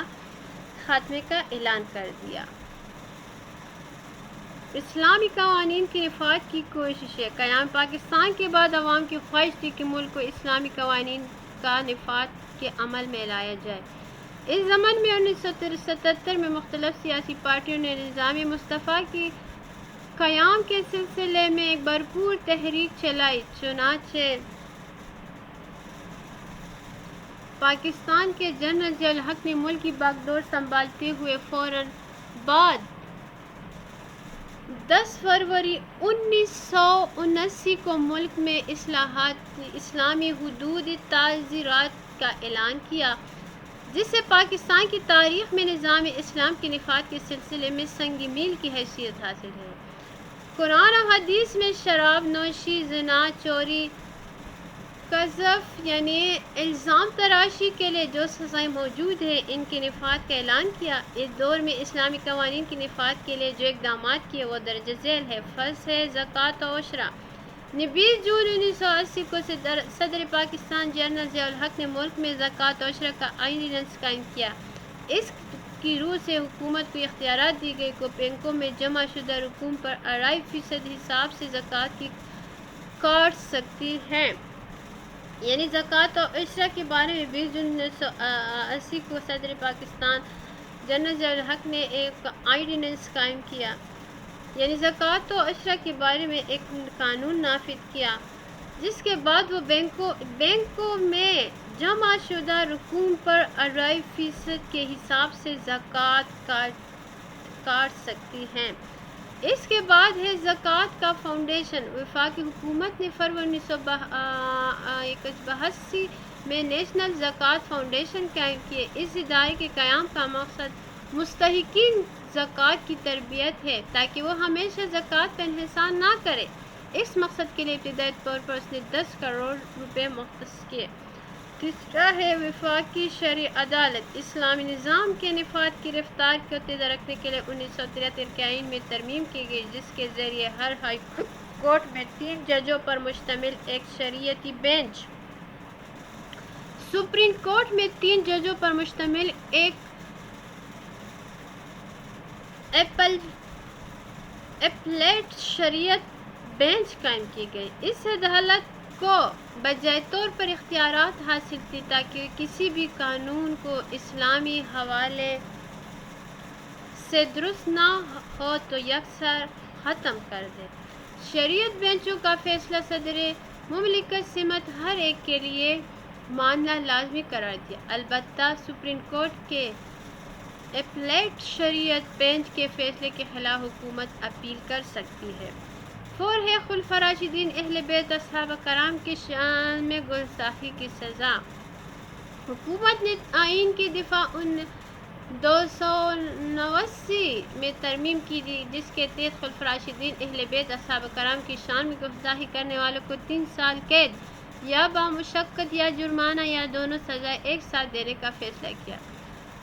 خاتمے کا اعلان کر دیا۔ اسلامی قوانین کے نفاذ کی کوششیں۔ قیام پاکستان کے بعد عوام کی خواہش تھی کہ ملک کو اسلامی قوانین کا نفاذ کے عمل میں لایا جائے۔ اس ضمن میں 1977 میں مختلف سیاسی پارٹیوں نے نظام مصطفیٰ کے قیام کے سلسلے میں ایک بھرپور تحریک چلائی، چنانچہ پاکستان کے جنرل ضیاء الحق نے ملک کی باگڈور سنبھالتے ہوئے فوراً بعد 10 فروری 1979 کو ملک میں اسلامی حدود تعزیرات کا اعلان کیا، جس سے پاکستان کی تاریخ میں نظام اسلام کے نفاذ کے سلسلے میں سنگ میل کی حیثیت حاصل ہے۔ قرآن و حدیث میں شراب نوشی، زنا، چوری، قذف یعنی الزام تراشی کے لیے جو سزائیں موجود ہیں، ان کے نفاذ کا اعلان کیا۔ اس دور میں اسلامی قوانین کے نفاذ کے لیے جو اقدامات کیے وہ درج ذیل ہے۔ فرض ہے زکوٰۃ و عشرہ۔ 20 جون 1980 کو صدر پاکستان جنرل ضیاء الحق نے ملک میں زکوٰۃ و عشرہ کا آرڈیننس قائم کیا۔ اس کی روح سے حکومت کو اختیارات دی گئی کہ بینکوں میں جمع شدہ رقوم پر 2.5% حساب سے زکوٰۃ کی کاٹ سکتی ہے۔ یعنی زکوٰۃ و عشرہ کے بارے میں 20 جون 1980 کو صدر پاکستان جنرل ضیاء الحق نے ایک آرڈیننس قائم کیا، یعنی زکوٰۃ و عشرہ کے بارے میں ایک قانون نافذ کیا، جس کے بعد وہ بینکوں میں جمع شدہ رقوم پر 2.5% کے حساب سے زکوٰۃ کاٹ سکتی ہیں۔ اس کے بعد ہے زکوٰۃ کا فاؤنڈیشن۔ وفاقی حکومت نے فروری 1982 میں نیشنل زکوٰۃ فاؤنڈیشن قائم کیے۔ اس ادارے کے قیام کا مقصد مستحقین زکوٰۃ کی تربیت ہے تاکہ وہ ہمیشہ زکوٰۃ کا انحصار نہ کریں۔ اس مقصد کے لیے ابتدائی طور پر اس نے 10 کروڑ روپے مختص کیے۔ تیسرا ہے وفاقی شرعی عدالت۔ اسلامی نظام کے نفاذ کی رفتار کو تیز رکھنے کے لیے 1973 کے آئین میں ترمیم کی گئی، جس کے ذریعے ہر ہائی کورٹ میں 3 ججوں پر مشتمل ایک شریعتی بینچ، سپریم کورٹ میں 3 ججوں پر مشتمل ایک اپیلیٹ شریعت بینچ قائم کی گئی۔ اس عدالت کو بجائے طور پر اختیارات حاصل تھی تاکہ کسی بھی قانون کو اسلامی حوالے سے درست نہ ہو تو یکسر ختم کر دے۔ شریعت بینچوں کا فیصلہ صدر مملکت سمیت ہر ایک کے لیے ماننا لازمی قرار دیا۔ البتہ سپریم کورٹ کے اپیلیٹ شریعت بینچ کے فیصلے کے خلاف حکومت اپیل کر سکتی ہے۔ 4 ہے خلفاء راشدین اہل بیت صحابہ کرام کی شان میں گستاخی کی سزا۔ حکومت نے آئین کی دفعہ 289 میں ترمیم کی تھی، جس کے تحت خلفاء راشدین اہل بیت صحابہ کرام کی شان میں گستاخی کرنے والوں کو 3 سال قید یا بمشقت یا جرمانہ یا دونوں سزائیں ایک ساتھ دینے کا فیصلہ کیا۔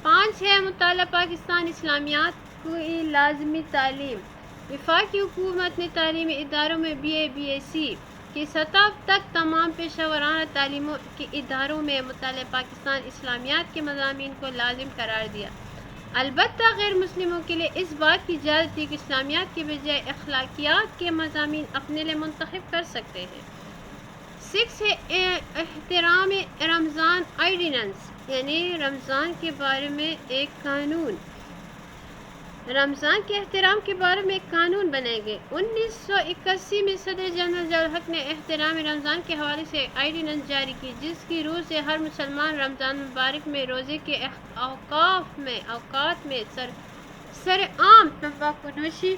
5 ہے مطالعہ پاکستان اسلامیات کی لازمی تعلیم۔ وفاقی حکومت نے تعلیمی اداروں میں BA BSc کی سطح تک تمام پیشہ ورانہ تعلیموں کے اداروں میں مطالعہ پاکستان اسلامیات کے مضامین کو لازم قرار دیا۔ البتہ غیر مسلموں کے لیے اس بات کی اجازت تھی کہ اسلامیات کے بجائے اخلاقیات کے مضامین اپنے لیے منتخب کر سکتے ہیں۔ 6 ہے احترام رمضان آرڈیننس، یعنی رمضان کے بارے میں ایک قانون۔ رمضان کے احترام کے بارے میں ایک قانون بنائے گئے۔ 1981 میں صدر جنرل ضیاء الحق نے احترام رمضان کے حوالے سے آرڈیننس جاری کی، جس کی روح سے ہر مسلمان رمضان مبارک میں روزے کے اوقات میں سرعام تمباکو نوشی،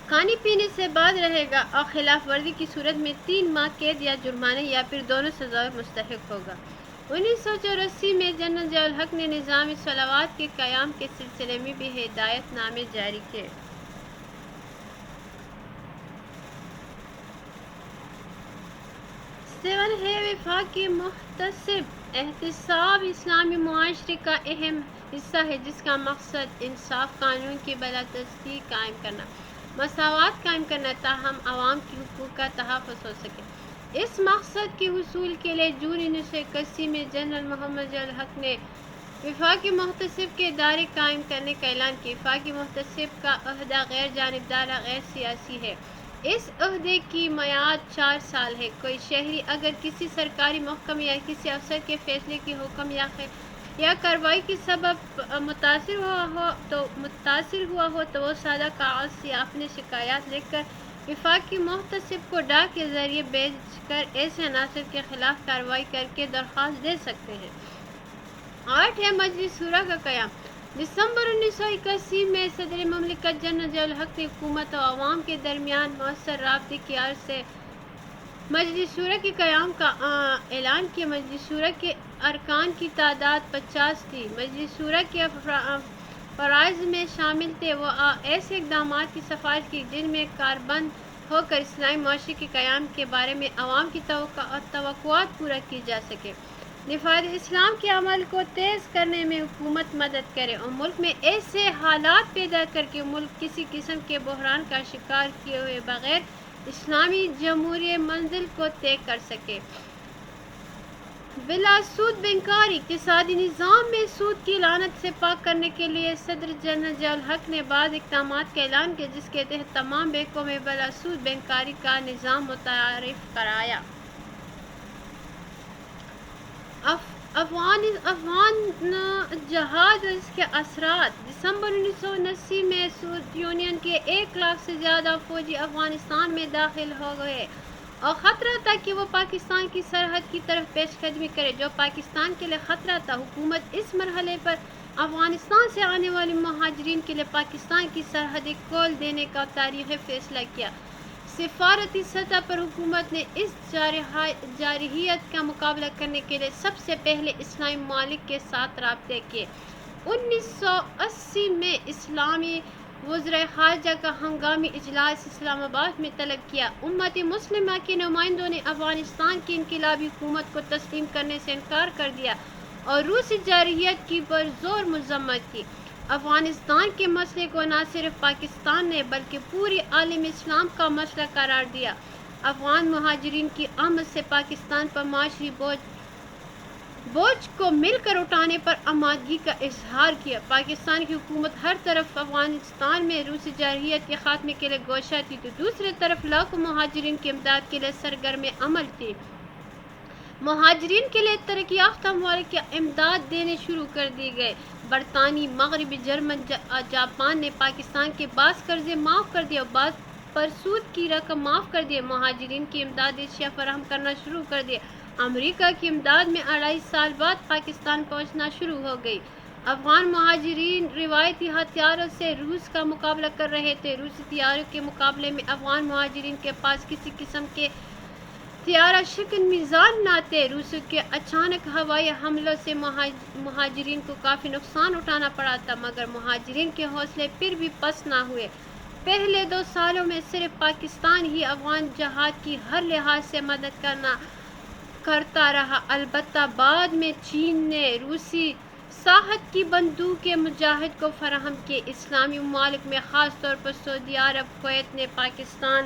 کھانے پینے سے باز رہے گا اور خلاف ورزی کی صورت میں 3 ماہ قید یا جرمانے یا پھر دونوں سزائیں مستحق ہوگا۔ 1984 میں جنرل ضیاء الحق نے نظام صلوات کے قیام کے سلسلے میں بھی ہدایت نامے جاری کیے۔ 7 ہے وفاقی محتسب احتساب اسلامی معاشرے کا اہم حصہ ہے، جس کا مقصد انصاف، قانون کی بالادستی قائم کرنا، مساوات قائم کرنا تاہم عوام کے حقوق کا تحفظ ہو سکے۔ اس مقصد کے حصول کے لیے جون 1981 میں جنرل محمد ضیاء الحق نے وفاقی محتسب کے ادارے قائم کرنے کا اعلان کیا۔ وفاقی محتسب کا عہدہ غیر جانبدارانہ، غیر سیاسی ہے۔ اس عہدے کی میعاد 4 سال ہے۔ کوئی شہری اگر کسی سرکاری محکمے یا کسی افسر کے فیصلے کی حکم یا کارروائی کے سبب متاثر ہوا ہو تو وہ سادہ کاغذ سے اپنی شکایات لکھ کر وفاقی محتسب کو ڈاک کے ذریعے بھیج کر ایسے عناصر کے خلاف کارروائی کر کے درخواست دے سکتے ہیں۔ 8 ہے مجلس شورا کا قیام۔ دسمبر 1981 میں صدر مملکت جنرل ضیاء الحق نے حکومت و عوام کے درمیان مؤثر رابطے کی غرض سے مجلس شورا کے قیام کا اعلان کیا۔ مجلس شورا کے ارکان کی تعداد 50 تھی۔ مجلس شورا کے فرائض میں شامل تھے وہ ایسے اقدامات کی سفارش کی جن میں کاربند ہو کر اسلامی معاشرے کے قیام کے بارے میں عوام کی توقعات پورا کی جا سکے، نفاذ اسلام کے عمل کو تیز کرنے میں حکومت مدد کرے اور ملک میں ایسے حالات پیدا کر کے ملک کسی قسم کے بحران کا شکار کیے ہوئے بغیر اسلامی جمہوری منزل کو طے کر سکے۔ بلا سود بینکاری اقتصادی نظام میں سود کی لعنت سے پاک کرنے کے لیے صدر جنرل ضیاء الحق نے بعض اقدامات کا اعلان کیا، جس کے تحت تمام بینکوں میں بلا سود بینکاری کا نظام متعارف کرایا۔ افغان جہاد اور اس کے اثرات۔ دسمبر 1979 میں سوویت یونین کے 1 لاکھ سے زیادہ فوجی افغانستان میں داخل ہو گئے اور خطرہ تھا کہ وہ پاکستان کی سرحد کی طرف پیش قدمی کرے، جو پاکستان کے لیے خطرہ تھا۔ حکومت اس مرحلے پر افغانستان سے آنے والے مہاجرین کے لیے پاکستان کی سرحدیں کھول دینے کا تاریخی فیصلہ کیا۔ سفارتی سطح پر حکومت نے اس جارحیت کا مقابلہ کرنے کے لیے سب سے پہلے اسلامی ممالک کے ساتھ رابطے کیے۔ 1980 میں اسلامی وزرائے خارجہ کا ہنگامی اجلاس اسلام آباد میں طلب کیا۔ امت مسلمہ کے نمائندوں نے افغانستان کی انقلابی حکومت کو تسلیم کرنے سے انکار کر دیا اور روسی جارحیت کی پرزور مذمت کی۔ افغانستان کے مسئلے کو نہ صرف پاکستان نے بلکہ پوری عالم اسلام کا مسئلہ قرار دیا۔ افغان مہاجرین کی آمد سے پاکستان پر معاشی بوجھ کو مل کر اٹھانے پر آمادگی کا اظہار کیا۔ پاکستان کی حکومت ہر طرف افغانستان میں روسی جارحیت کے خاتمے کے لیے گوشہ تھی تو دوسری طرف لاکھوں مہاجرین کی امداد کے لیے سرگرم عمل تھی۔ مہاجرین کے لیے ترقی یافتہ ممالک امداد دینے شروع کر دی گئے۔ برطانیہ، مغربی جرمن، جاپان نے پاکستان کے بعض قرضے معاف کر دیے اور بعض پر سود کی رقم معاف کر دی۔ مہاجرین کی امداد اشیاء فراہم کرنا شروع کر دی۔ امریکہ کی امداد میں 2.5 سال بعد پاکستان پہنچنا شروع ہو گئی۔ افغان مہاجرین روایتی ہتھیاروں سے روس کا مقابلہ کر رہے تھے۔ روسی طیاروں کے مقابلے میں افغان مہاجرین کے پاس کسی قسم کے طیارہ شکن میزان نہ تھے۔ روس کے اچانک ہوائی حملوں سے مہاجرین کو کافی نقصان اٹھانا پڑا تھا، مگر مہاجرین کے حوصلے پھر بھی پست نہ ہوئے۔ پہلے 2 سالوں میں صرف پاکستان ہی افغان جہاد کی ہر لحاظ سے مدد کرتا رہا، البتہ بعد میں چین نے روسی ساحت کی بندوقیں مجاہد کو فراہم کی۔ اسلامی ممالک میں خاص طور پر سعودی عرب، کویت نے پاکستان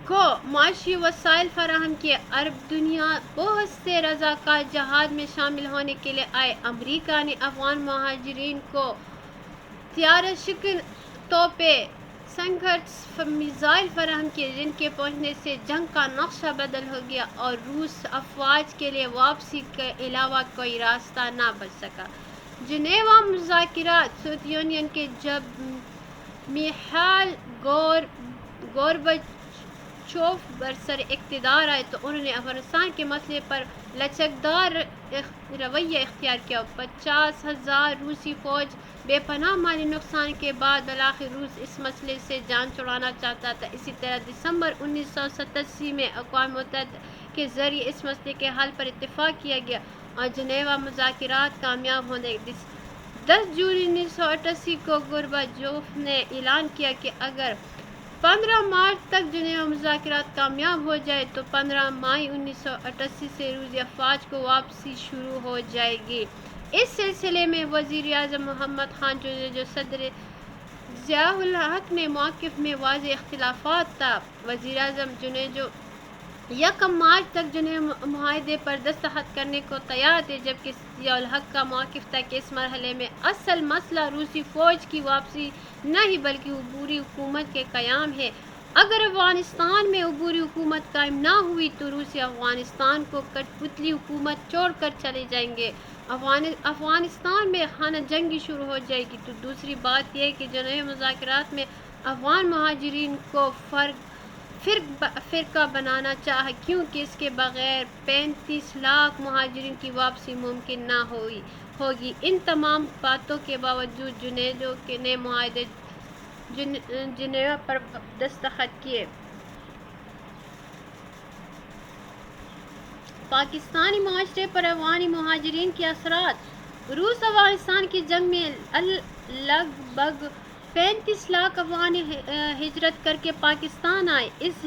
کو معاشی وسائل فراہم کیے۔ عرب دنیا بہت سے رضاکار جہاد میں شامل ہونے کے لیے آئے۔ امریکہ نے افغان مہاجرین کو طیارہ شکن توپیں، سنگھرش میزائل فراہم کیے، جن کے پہنچنے سے جنگ کا نقشہ بدل ہو گیا اور روس افواج کے لیے واپسی کے علاوہ کوئی راستہ نہ بچ سکا۔ جنیوا مذاکرات سوویت یونین کے جب میخائیل گورباچوف برسر اقتدار آئے تو انہوں نے افغانستان کے مسئلے پر لچکدار رویہ اختیار کیا۔ 50,000 روسی فوج بے پناہ مالی نقصان کے بعد بالآخر روس اس مسئلے سے جان چھڑانا چاہتا تھا۔ اسی طرح دسمبر 1987 میں اقوام متحدہ کے ذریعے اس مسئلے کے حل پر اتفاق کیا گیا اور جنیوا مذاکرات کامیاب ہونے 10 جولائی 1988 کو گورباچوف نے اعلان کیا کہ اگر 15 مارچ تک جنیوا مذاکرات کامیاب ہو جائے تو 15 مئی 1988 سے روسی افواج کو واپسی شروع ہو جائے گی۔ اس سلسلے میں وزیر اعظم محمد خان جو صدر ضیاء الحق میں موقف میں واضح اختلافات تھا۔ وزیر اعظم جو 1 مارچ تک جنیوا معاہدے پر دستخط کرنے کو تیار تھے، جبکہ ضیاء الحق کا موقف تھا کہ اس مرحلے میں اصل مسئلہ روسی فوج کی واپسی نہیں بلکہ عبوری حکومت کے قیام ہے۔ اگر افغانستان میں عبوری حکومت قائم نہ ہوئی تو روسی افغانستان کو کٹ پتلی حکومت چھوڑ کر چلے جائیں گے۔ افغانستان میں خانہ جنگی شروع ہو جائے گی۔ تو دوسری بات یہ کہ جنیوا مذاکرات میں افغان مہاجرین کو فرقہ بنانا چاہا کیونکہ اس کے بغیر 35 لاکھ مہاجرین کی واپسی ممکن نہ ہوگی۔ ان تمام باتوں کے باوجود جنیوا نے معاہدے جنیوا پر دستخط کیے۔ پاکستانی معاشرے پر افغانی مہاجرین کے اثرات۔ روس افغانستان کی جنگ میں لگ بھگ 35 لاکھ افغانی ہجرت کر کے پاکستان آئے۔ اس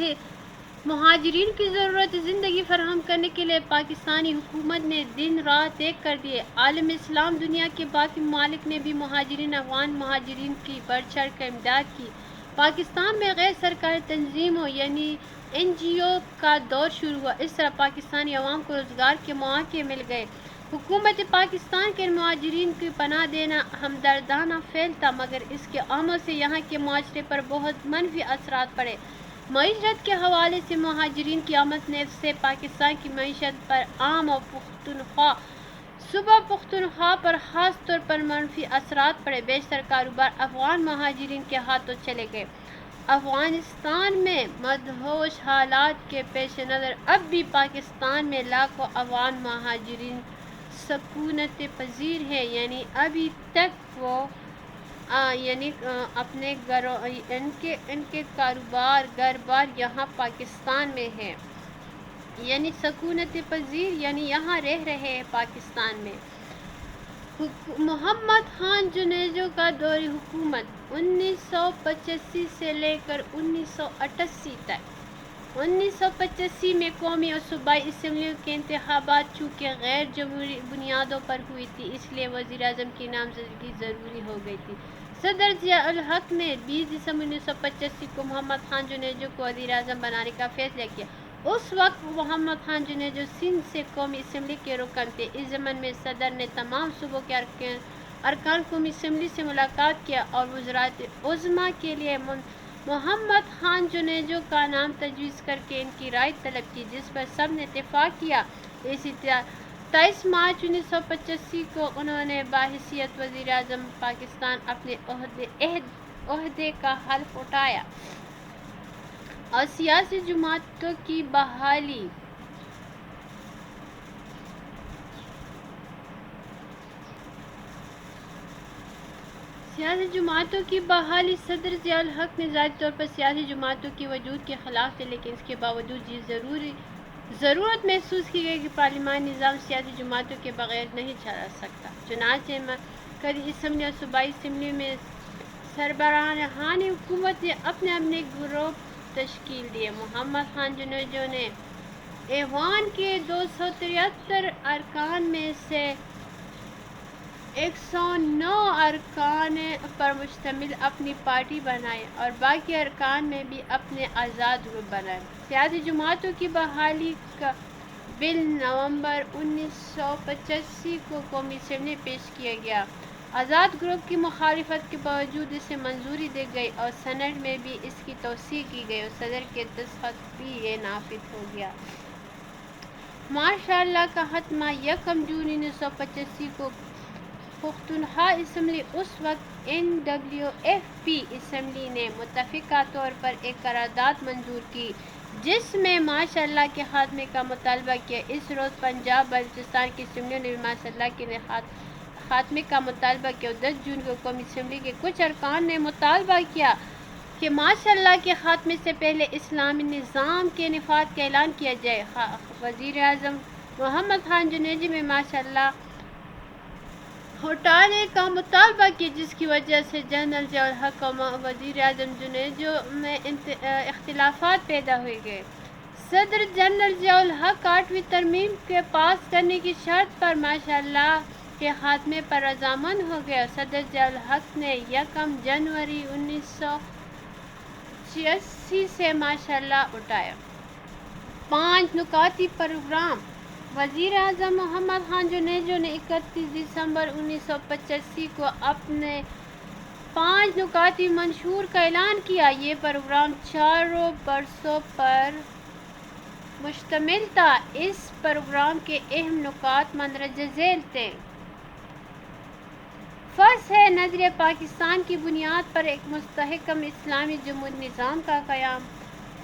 مہاجرین کی ضرورت زندگی فراہم کرنے کے لیے پاکستانی حکومت نے دن رات ایک کر دیے۔ عالم اسلام دنیا کے باقی ممالک نے بھی افغان مہاجرین کی بڑھ چڑھ کر امداد کی۔ پاکستان میں غیر سرکاری تنظیموں یعنی NGO کا دور شروع ہوا۔ اس طرح پاکستانی عوام کو روزگار کے مواقع مل گئے۔ حکومت پاکستان کے مہاجرین کی پناہ دینا ہمدردانہ فعل تھا، مگر اس کے عمل سے یہاں کے معاشرے پر بہت منفی اثرات پڑے۔ معیشت کے حوالے سے مہاجرین کی آمد سے پاکستان کی معیشت پر عام اور صوبہ پختونخوا پر خاص طور پر منفی اثرات پڑے۔ بیشتر کاروبار افغان مہاجرین کے ہاتھوں چلے گئے۔ افغانستان میں مدہوش حالات کے پیش نظر اب بھی پاکستان میں لاکھوں افغان مہاجرین سکونت پذیر ہیں، یعنی ابھی تک وہ اپنے گھروں ان کے کاروبار گھر بار یہاں پاکستان میں ہے، یعنی سکونت پذیر یعنی یہاں رہ رہے ہیں پاکستان میں۔ محمد خان جونیجو کا دور حکومت 1985 سے لے کر 1988 تک۔ 1985 میں قومی اور صوبائی اسمبلیوں کے انتخابات چونکہ غیر جمہوری بنیادوں پر ہوئی تھی، اس لیے وزیر اعظم کی نامزدگی ضروری ہو گئی تھی۔ صدر ضیاء الحق نے 20 دسمبر 1985 کو محمد خان جونیجو کو وزیر اعظم بنانے کا فیصلہ کیا۔ اس وقت محمد خان جونیجو سندھ سے قومی اسمبلی کے رکن تھے۔ اس ضمن میں صدر نے تمام صوبوں کے ارکان قومی اسمبلی سے ملاقات کیا اور وزارت عظمیٰ کے لیے محمد خان جونیجو کا نام تجویز کر کے ان کی رائے طلب کی، جس پر سب نے اتفاق کیا۔ اسی طرح 23 مارچ 1985 کو انہوں نے بحیثیت وزیر اعظم پاکستان اپنے عہدے کا حلف اٹھایا اور سیاسی جماعتوں کی بحالی۔ صدر ضیاء الحق نے ذاتی طور پر سیاسی جماعتوں کے وجود کے خلاف تھے، لیکن اس کے باوجود یہ ضرورت محسوس کی گئی کہ پارلیمانی نظام سیاسی جماعتوں کے بغیر نہیں چلا سکتا۔ چنانچہ مرکزی اسمبلی اور صوبائی اسمبلی میں سربراہان حکومت نے اپنے گروپ تشکیل دیے۔ محمد خان جونیجو نے ایوان کے 273 ارکان میں سے 109 ارکان پر مشتمل اپنی پارٹی بنائی اور باقی ارکان میں بھی اپنے آزاد گروپ بنائے۔ سیاسی جماعتوں کی بحالی کا بل نومبر 1985 کو قومی اسمبلی میں پیش کیا گیا۔ آزاد گروپ کی مخالفت کے باوجود اسے منظوری دی گئی اور سینیٹ میں بھی اس کی توثیق کی گئی اور صدر کے دستخط بھی یہ نافذ ہو گیا۔ مارشاء اللہ کا خاتمہ 1 جون 1985 کو پختونخوا اسمبلی اس وقت NWFP اسمبلی نے متفقہ طور پر ایک قرارداد منظور کی جس میں ماشاء اللہ کے خاتمے کا مطالبہ کیا۔ اس روز پنجاب بلوچستان کی اسمبلیوں نے بھی ماشاء اللہ کے خاتمے کا مطالبہ کیا۔ 10 جون کو قومی اسمبلی کے کچھ ارکان نے مطالبہ کیا کہ ماشاء اللہ کے خاتمے سے پہلے اسلامی نظام کے نفاذ کا اعلان کیا جائے۔ وزیر اعظم محمد خان جنیجو میں ماشاء اللہ ہٹانے کا مطالبہ کیا جس کی وجہ سے جنرل ضیاء الحق اور وزیر اعظم جنیجو میں اختلافات پیدا ہوئے گئے۔ صدر جنرل ضیاء الحق 8ویں ترمیم کے پاس کرنے کی شرط پر ماشاء اللہ کے خاتمے پر رضامند ہو گئے اور صدر ضیاء الحق نے 1 جنوری 1986 سے ماشاء اللہ اٹھایا۔ 5 نکاتی پروگرام۔ وزیر اعظم محمد خان جنیجو نے 31 دسمبر 1985 کو اپنے 5 نکاتی منشور کا اعلان کیا۔ یہ پروگرام 4 برسوں پر مشتمل تھا۔ اس پروگرام کے اہم نکات مندرجہ ذیل تھے: فرض ہے نظریہ پاکستان کی بنیاد پر ایک مستحکم اسلامی جمہوری نظام کا قیام۔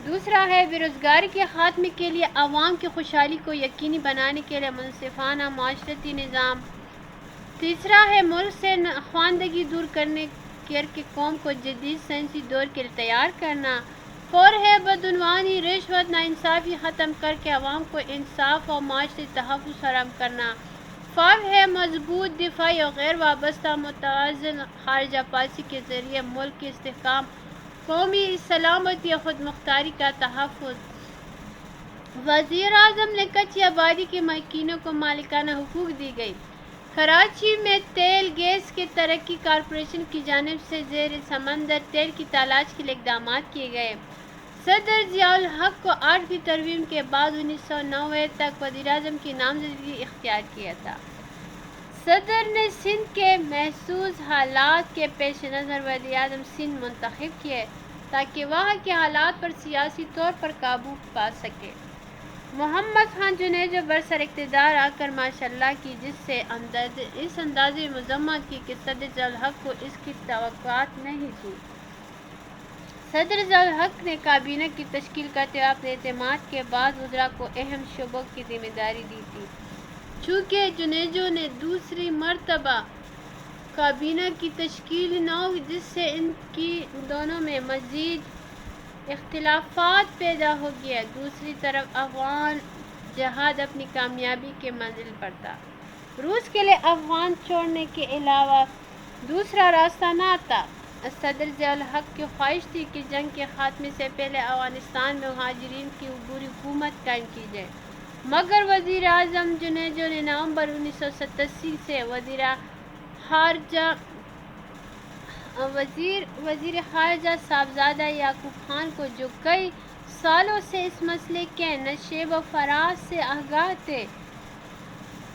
دوسرا ہے بےروزگاری کے خاتمے کے لیے عوام کی خوشحالی کو یقینی بنانے کے لیے منصفانہ معاشرتی نظام۔ تیسرا ہے ملک سے خواندگی دور کر کے قوم کو جدید سائنسی دور کے لیے تیار کرنا۔ 4 ہے بدعنوانی، رشوت، ناانصافی ختم کر کے عوام کو انصاف اور معاشرتی تحفظ فراہم کرنا۔ 5 ہے مضبوط دفاعی اور غیر وابستہ متوازن خارجہ پالیسی کے ذریعے ملک کے استحکام، قومی سلامتی اور خود مختاری کا تحفظ۔ وزیر اعظم نے کچی آبادی کے مالکینوں کو مالکانہ حقوق دی گئی۔ کراچی میں تیل گیس کی ترقی کارپوریشن کی جانب سے زیر سمندر تیل کی تلاش کے لیے اقدامات کیے گئے۔ صدر ضیاء الحق کو 8ویں ترمیم کے بعد 1990 تک وزیر اعظم کی نامزدگی اختیار کیا تھا۔ صدر نے سندھ کے محسوس حالات کے پیش نظر وزیر اعظم سندھ منتخب کیے تاکہ وہاں کے حالات پر سیاسی طور پر قابو پا سکے۔ محمد خان جنیجو برسر اقتدار آ کر ماشاء اللہ کی جس سے اس اندازے مذمت کی کہ صدر ضیاء الحق کو اس کی توقعات نہیں تھی۔ صدر ضیاء الحق نے کابینہ کی تشکیل کرتے ہوئے اپنے اعتماد کے بعد وزراء کو اہم شعبوں کی ذمہ داری دی تھی۔ چونکہ جنیجو نے دوسری مرتبہ کابینہ کی تشکیل نہ ہوئی جس سے ان کی دونوں میں مزید اختلافات پیدا ہو گئے، دوسری طرف افغان جہاد اپنی کامیابی کے منزل پر تھا۔ روس کے لیے افغان چھوڑنے کے علاوہ دوسرا راستہ نہ تھا۔ صدر ضیاء الحق کی خواہش تھی کہ جنگ کے خاتمے سے پہلے افغانستان میں مہاجرین کی عبوری حکومت قائم کی جائے، مگر وزیر اعظم جنیجو نے نومبر 1987 سے وزیر خارجہ صاحبزادہ یعقوب خان کو جو کئی سالوں سے اس مسئلے کے نشیب و فراز سے آگاہ تھے،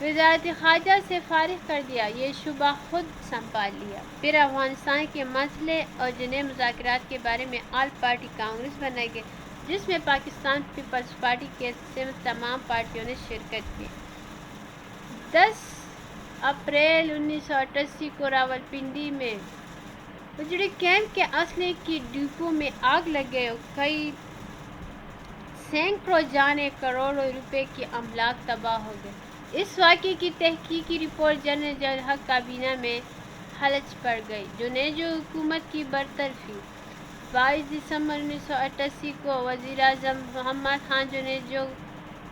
وزارت خارجہ سے فارغ کر دیا، یہ شعبہ خود سنبھال لیا۔ پھر افغانستان کے مسئلے اور جنیو مذاکرات کے بارے میں آل پارٹی کانگریس بنائی گئی جس میں پاکستان پیپلز پارٹی کے سمیت تمام پارٹیوں نے شرکت کی۔ 10 اپریل 1988 کو راولپنڈی میں اجڑی کیمپ کے اسلحے کی ڈپو میں آگ لگ گئی اور کئی سینکڑوں جانیں کروڑوں روپے کی املاک تباہ ہو گئے۔ اس واقعے کی تحقیقی رپورٹ جنرل ضیاء الحق کابینہ میں حلج پڑ گئی۔ جنیجو حکومت کی برطرفی۔ 22 دسمبر 1988 کو وزیر اعظم محمد خان جنیجو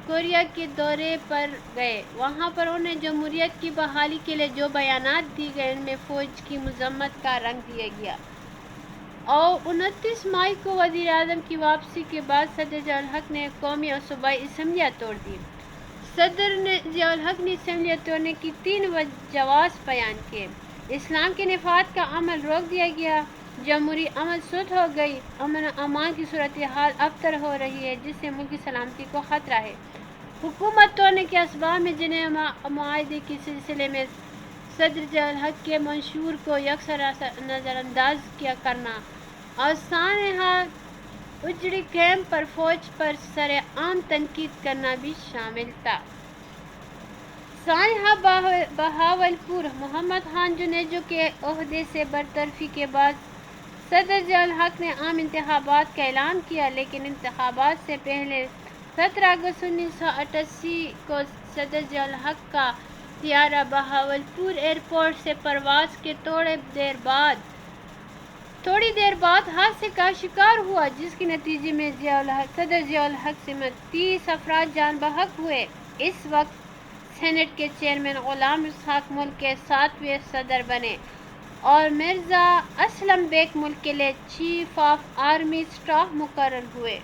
کوریا کے دورے پر گئے۔ وہاں پر انہیں جمہوریت کی بحالی کے لیے جو بیانات دیے گئے ان میں فوج کی مذمت کا رنگ دیا گیا اور 29 مئی کو وزیر اعظم کی واپسی کے بعد صدر ضیاء الحق نے قومی اور صوبائی اسمبلیاں توڑ دی۔ صدر ضیاء الحق نے اسمبلیاں توڑنے کی 3 وجوہات بیان کیے: اسلام کے نفاذ کا عمل روک دیا گیا، جمہوری عمل سست ہو گئی، امن و امان کی صورتحال ابتر ہو رہی ہے جس سے ملک کی سلامتی کو خطرہ ہے۔ حکومت توڑنے کے اسباب میں جنیو معاہدے کے سلسلے میں صدر ضیاء الحق کے منشور کو یکسر نظر انداز کرنا اور سانحہ اجڑی کیمپ پر فوج پر سرعام تنقید کرنا بھی شامل تھا۔ سانحہ بہاولپور محمد خان جنیجو کے عہدے سے برطرفی کے بعد صدر ضیاء الحق نے عام انتخابات کا اعلان کیا، لیکن انتخابات سے پہلے 17 اگست 1988 کو صدر ضیاء الحق کا طیارہ بہاولپور ایئرپورٹ سے پرواز کے تھوڑی دیر بعد حادثے کا شکار ہوا، جس کے نتیجے میں صدر ضیاء الحق سمیت 30 افراد جان بحق ہوئے۔ اس وقت سینیٹ کے چیئرمین غلام اسحاق ملک کے 7ویں صدر بنے اور مرزا اسلم بیگ ملک کے لیے چیف آف آرمی اسٹاف مقرر ہوئے۔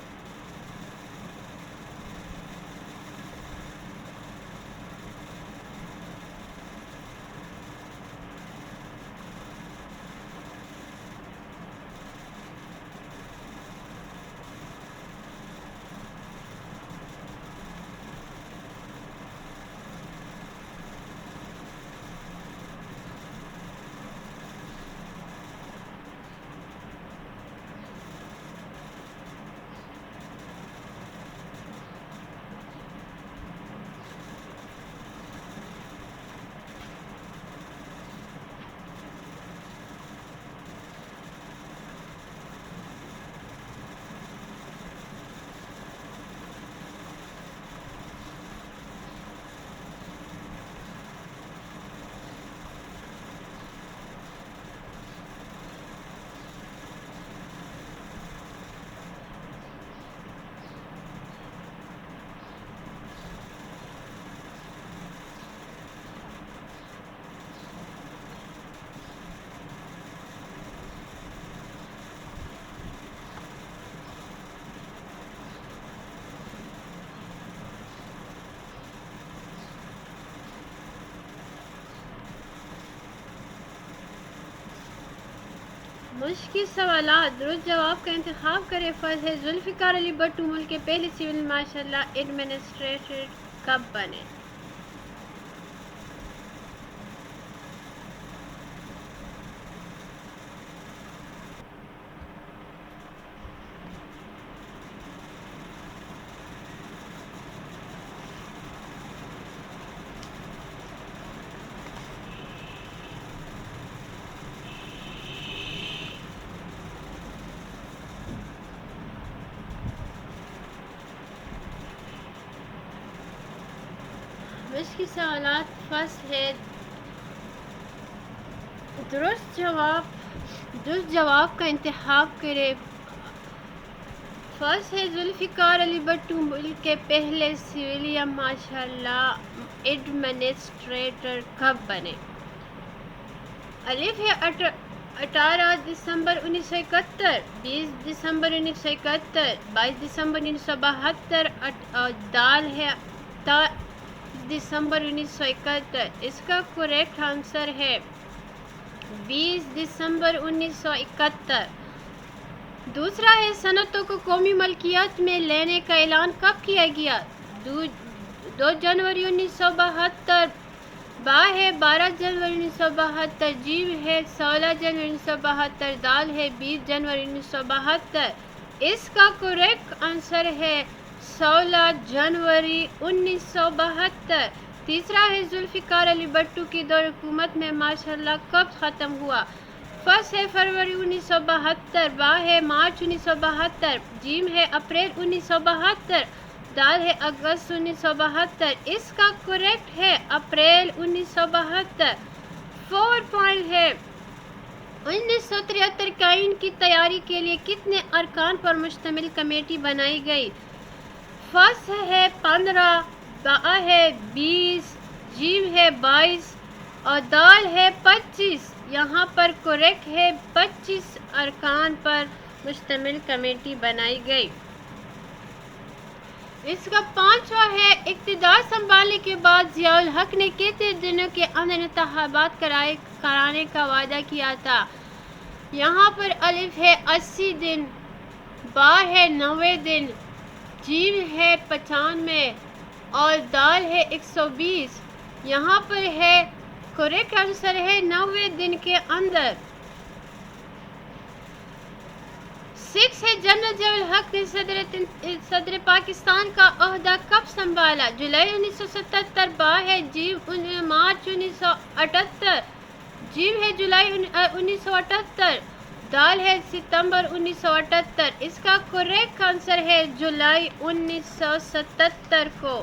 مشکل سوالات درست جواب کا انتخاب کریں۔ فرض ہے ذوالفقار علی بھٹو ملک کے پہلے سول مارشل لا ایڈمنسٹریٹر کب بنے؟ مشکل سوالات فصل ہے درست جواب کا انتخاب کریں۔ فرض ہے ذوالفقار علی بھٹو ملک کے پہلے سویلین مارشل لا ایڈمنسٹریٹر کب بنے؟ الف ہے 18 دسمبر 1971، 20 دسمبر 1971، 22 دسمبر 1972 اور دال ہے 23 دسمبر 1971۔ اس کا کریکٹ آنسر ہے 20 دسمبر 1971۔ دوسرا ہے صنعتوں کو قومی ملکیت میں لینے کا اعلان کب کیا گیا؟ 2 جنوری 1972، با ہے 12 جنوری 1972، جیم ہے 16 جنوری 1972، دال ہے 20 جنوری 1972۔ اس کا کریکٹ آنسر ہے 16 جنوری 1972۔ تیسرا ہے ذوالفقار علی بھٹو کی دور حکومت میں مارشل لا کب ختم ہوا؟ فرض ہے فروری 1972، با ہے مارچ 1972، جیم ہے اپریل 1972، دال ہے اگست 1972۔ اس کا کریکٹ ہے اپریل 1972۔ 4 پوائنٹ ہے 1973 کے آئین کی تیاری کے لیے کتنے ارکان پر مشتمل کمیٹی بنائی گئی؟ فرض ہے 15، با ہے 20، جیم ہے 22 اور دال ہے 25۔ یہاں پر کریکٹ ہے 25 ارکان پر مشتمل کمیٹی بنائی گئی۔ اس کا 5واں ہے اقتدار سنبھالنے کے بعد ضیاء الحق نے کتنے دنوں کے اندر انتخابات کرانے کا وعدہ کیا تھا؟ یہاں پر الف ہے 80 دن، با ہے 90 دن، جیم ہے 95 اور دال ہے 120۔ یہاں پر ہے کریکٹ آنسر ہے 90 دن کے اندر۔ 6 ہے جنرل ضیاء الحق نے صدر پاکستان کا عہدہ کب سنبھالا؟ جولائی 1977۔ با ہے جیم مارچ 1978۔ جیم ہے جولائی 1978۔ دال ہے ستمبر 1978۔ اس کا کریکٹ آنسر ہے جولائی 1977 کو۔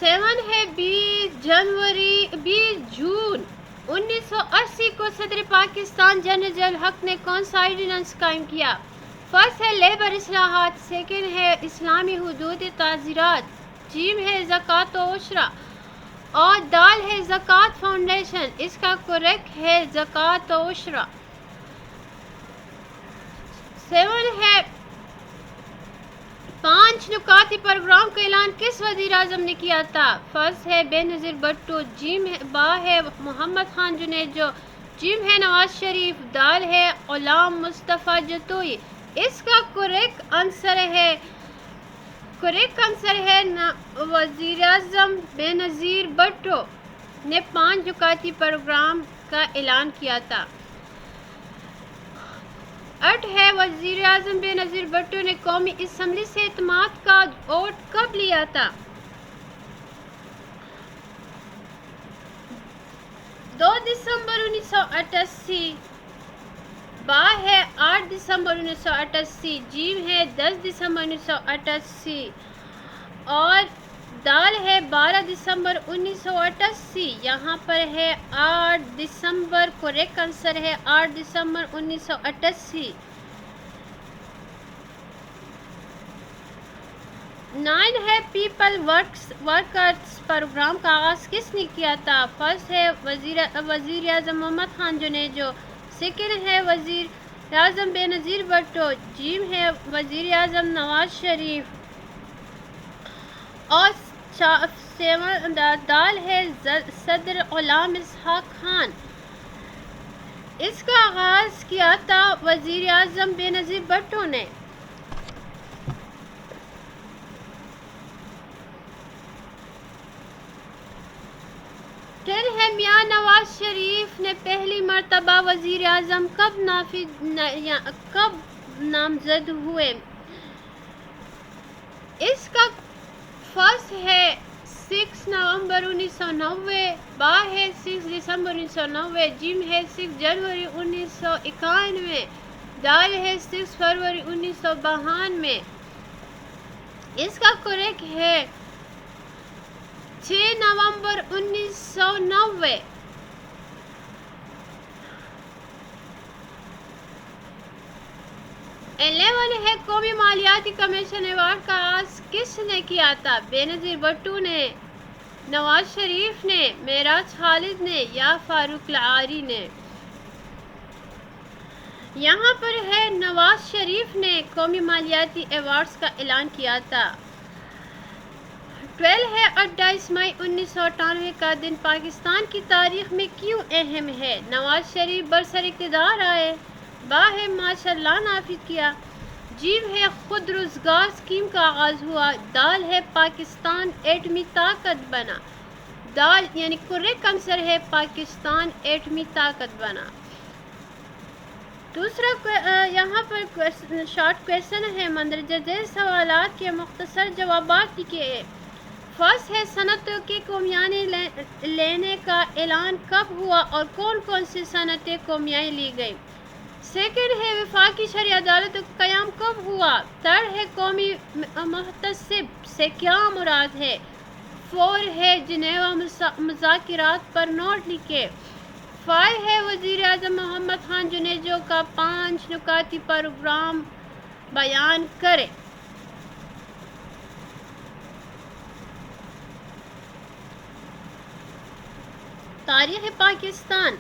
7 ہے 20 جون 1980 کو صدر پاکستان جنرل ضیاء الحق نے کون سا آرڈیننس قائم کیا؟ فرسٹ ہے لیبر اصلاحات، سیکنڈ ہے اسلامی حدود تعزیرات، جیم ہے زکوٰۃ و عشرہ اور دال ہے زکوٰۃ فاؤنڈیشن۔ اس کا کریکٹ ہے زکوٰۃ و عشرہ۔ 7 ہے 5 نکاتی پروگرام کا اعلان کس وزیر اعظم نے کیا تھا؟ فرسٹ ہے بے نظیر بھٹو، جیم ہے با ہے محمد خان جنیجو، جیم ہے نواز شریف، دال ہے غلام مصطفیٰ جتوئی۔ اس کا کریکٹ آنسر ہے وزیر اعظم بے نظیر بھٹو نے 5 نکاتی پروگرام کا اعلان کیا تھا۔ 8 ہے وزیر اعظم بے نظیر بھٹو نے قومی اسمبلی سے اعتماد کا ووٹ کب لیا تھا؟ 2 دسمبر 1988۔ با ہے 8 دسمبر 1988، جیم ہے 10 دسمبر 1988 اور دال ہے 12 دسمبر 1988۔ یہاں پر ہے 8 دسمبر، کریکٹ آنسر ہے 8 دسمبر 1988۔ 9 ہے پیپل ورکرز پروگرام کا آغاز کس نے کیا تھا؟ فرسٹ ہے وزیر اعظم محمد خان جنیجو، سیکنڈ ہے وزیر اعظم بے نظیر بھٹو، جیم ہے وزیر اعظم نواز شریف اور دال ہے صدر غلام اسحاق خان۔ اس کا آغاز کیا تھا وزیر اعظم بے نظیر بھٹو نے۔ ہے میاں نواز شریف نے پہلی مرتبہ وزیر اعظم کب نامزد ہوئے؟ اس کا فرسٹ ہے 6 نومبر 1990، با ہے 6 دسمبر 1990، جیم ہے 6 جنوری 1991، دال ہے 6 فروری 1992۔ اس کا کریکٹ ہے 6 نومبر 1990۔ 11 ہے قومی مالیاتی کمیشن ایوارڈ کا آغاز کس نے کیا تھا؟ بے نظیر بھٹو نے، نواز شریف نے، معراج خالد نے یا فاروق لعاری نے؟ یہاں پر ہے نواز شریف نے قومی مالیاتی ایوارڈز کا اعلان کیا تھا۔ 12 ہے 28 مئی 1998 کا دن پاکستان کی تاریخ میں کیوں اہم ہے؟ نواز شریف برسر اقتدار آئے، با ہے ماشاء اللہ نافذ کیا، جیم ہے خود روزگار اسکیم کا آغاز ہوا، دال ہے پاکستان ایٹمی طاقت بنا۔ دال یعنی کریکٹ آنسر ہے پاکستان ایٹمی طاقت بنا۔ دوسرا یہاں پر شارٹ کویشچن ہے، مندرجہ ذیل سوالات کے مختصر جوابات لکھیے۔ فرسٹ ہے صنعتوں کے قومیائی لینے کا اعلان کب ہوا اور کون کون سی صنعتیں قومیائی لی گئی؟ سیکنڈ ہے وفاقی شرعی عدالت کا قیام کب ہوا؟ تھرڈ ہے قومی محتسب سے کیا مراد ہے؟ 4 ہے جنیوا مذاکرات پر نوٹ لکھے۔ 5 ہے وزیر اعظم محمد خان جنیجو کا 5 نکاتی پروگرام بیان کرے۔ تاریخ پاکستان،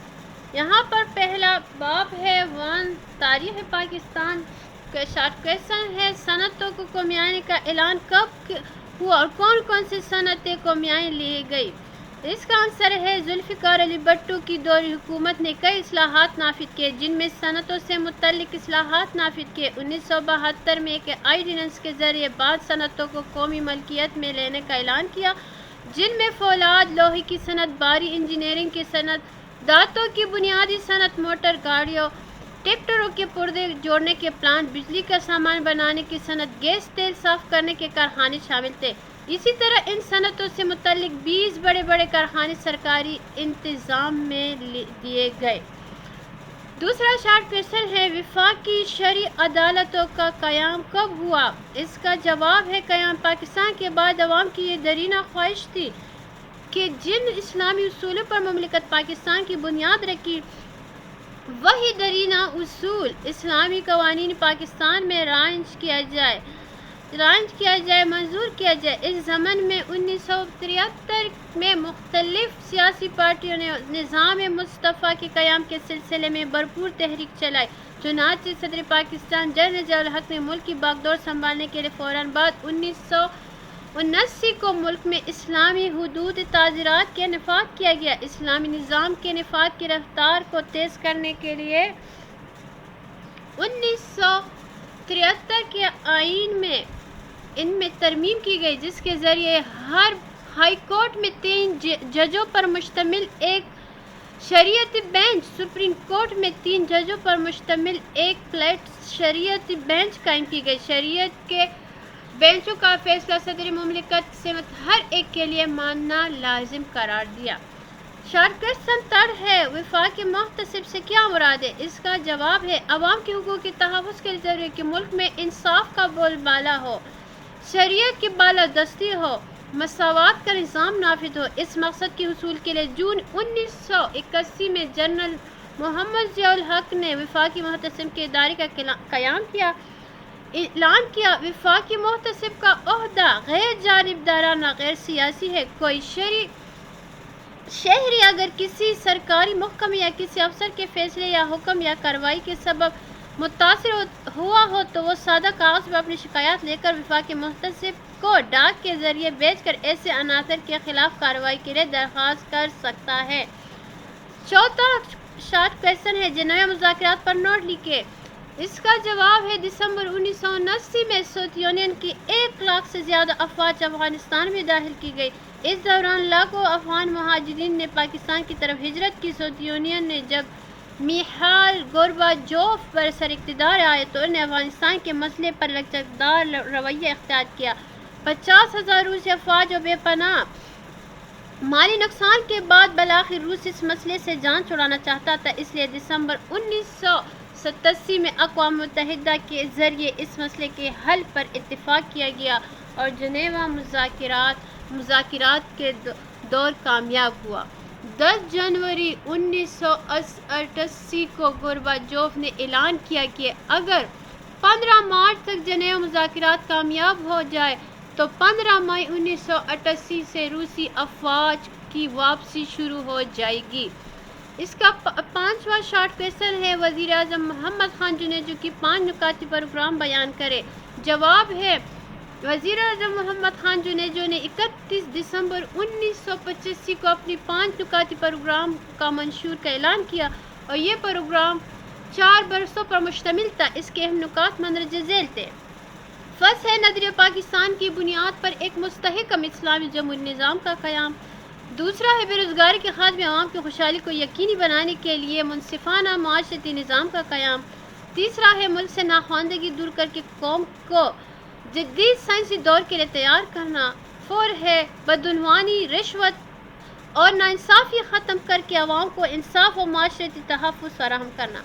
یہاں پر پہلا باب ہے 1 تاریخ پاکستان کا شارٹ کویشچن ہے، صنعتوں کو قومیائی کا اعلان کب ہوا اور کون کون سی صنعتیں قومیائی لی گئی؟ اس کا آنسر ہے ذوالفقار علی بھٹو کی دوری حکومت نے کئی اصلاحات نافذ کیے، جن میں صنعتوں سے متعلق اصلاحات نافذ کیے۔ 1972 میں ایک آرڈیننس کے ذریعے بعض صنعتوں کو قومی ملکیت میں لینے کا اعلان کیا، جن میں فولاد، لوہے کی صنعت، بھاری انجینئرنگ کی صنعت، دانتوں کی بنیادی صنعت، موٹر گاڑیوں، ٹریکٹروں کے پرزے جوڑنے کے پلانٹ، بجلی کا سامان بنانے کی صنعت، گیس تیل صاف کرنے کے کارخانے شامل تھے۔ اسی طرح ان صنعتوں سے متعلق 20 بڑے بڑے کارخانے سرکاری انتظام میں دیے گئے۔ دوسرا شارٹ کویشچن ہے، وفاقی شرعی عدالتوں کا قیام کب ہوا؟ اس کا جواب ہے قیام پاکستان کے بعد عوام کی یہ دیرینہ خواہش تھی کہ جن اسلامی اصولوں پر مملکت پاکستان کی بنیاد رکھی، وہی دیرینہ اصول اسلامی قوانین پاکستان میں رائج کیا جائے، منظور کیا جائے۔ اس ضمن میں 1973 میں مختلف سیاسی پارٹیوں نے نظام مصطفیٰ کے قیام کے سلسلے میں بھرپور تحریک چلائی۔ چنانچہ صدر پاکستان جنرل ضیاء الحق نے ملک کی باگڈور سنبھالنے کے فوراً بعد 1979 کو ملک میں اسلامی حدود تعزیرات کا نفاذ کیا گیا۔ اسلامی نظام کے نفاذ کی رفتار کو تیز کرنے کے لیے 1973 کے آئین میں ترمیم کی گئی، جس کے ذریعے ہر ہائی کورٹ میں 3 ججوں پر مشتمل ایک شریعتی بینچ، سپریم کورٹ میں 3 ججوں پر مشتمل ایک پلیٹ شریعتی بینچ قائم کی گئی۔ شریعت کے بینچوں کا فیصلہ صدر مملکت سمیت ہر ایک کے لیے ماننا لازم قرار دیا۔ شارٹ کویشچن 3 ہے، وفاق محتسب سے کیا مراد ہے؟ اس کا جواب ہے عوام کے حقوق کے تحفظ کے لیے ضروری ہے کہ ملک میں انصاف کا بول بالا ہو، شریعت کی بالادستی ہو، مساوات کا نظام نافذ ہو۔ اس مقصد کے حصول کے لیے جون 1981 میں جنرل محمد ضیاء الحق نے وفاقی محتسب کے ادارے کا اعلان کیا۔ وفاقی محتسب کا عہدہ غیر جانبدارانہ، غیر سیاسی ہے۔ کوئی شہری اگر کسی سرکاری محکمے یا کسی افسر کے فیصلے یا حکم یا کارروائی کے سبب متاثر ہوا ہو تو وہ سادہ کاغذ پر اپنی شکایات لے کر وفاقی محتسب کو ڈاک کے ذریعے بھیج کر ایسے عناصر کے خلاف کارروائی کے لیے درخواست کر سکتا ہے۔ چوتھا شارٹ کویشچن ہے، جنیوا مذاکرات پر نوٹ لکھیں۔ اس کا جواب ہے دسمبر 1979 میں سوویت یونین کی 1 لاکھ سے زیادہ افواج افغانستان میں داخل کی گئی۔ اس دوران لاکھوں افغان مہاجرین نے پاکستان کی طرف ہجرت کی۔ سوویت یونین نے جب میخائیل گورباچوف برسر اقتدار آئے تو انہیں افغانستان کے مسئلے پر لچکدار رویہ اختیار کیا۔ 50,000 روسی افواج اور بے پناہ مالی نقصان کے بعد بالآخر روس اس مسئلے سے جان چھڑانا چاہتا تھا، اس لیے دسمبر 1987 میں اقوام متحدہ کے ذریعے اس مسئلے کے حل پر اتفاق کیا گیا اور جنیوا مذاکرات کے دور کامیاب ہوا۔ 10 جنوری 1988 کو گورباچوف نے اعلان کیا کہ اگر 15 مارچ تک جنیوا مذاکرات کامیاب ہو جائے تو 15 مئی 1988 سے روسی افواج کی واپسی شروع ہو جائے گی۔ اس کا 5واں شارٹ کویشچن ہے، وزیر اعظم محمد خان جنیجو کی 5 نکاتی پروگرام بیان کریں۔ جواب ہے وزیر اعظم محمد خان جنیجو نے 31 دسمبر 1985 کو اپنی 5 نکاتی پروگرام کا منشور کا اعلان کیا اور یہ پروگرام 4 برسوں پر مشتمل تھا۔ اس کے اہم نکات مندرجہ ذیل تھے۔ فرض ہے نظریہ پاکستان کی بنیاد پر ایک مستحکم اسلامی جمہوری نظام کا قیام۔ دوسرا ہے بے روزگاری کے خاتمے، عوام کی خوشحالی کو یقینی بنانے کے لیے منصفانہ معاشرتی نظام کا قیام۔ تیسرا ہے ملک سے ناخواندگی دور کر کے قوم کو جدید سائنسی دور کے لیے تیار کرنا۔ 4 ہے بدعنوانی، رشوت اور ناانصافی ختم کر کے عوام کو انصاف و معاشرتی تحفظ فراہم کرنا۔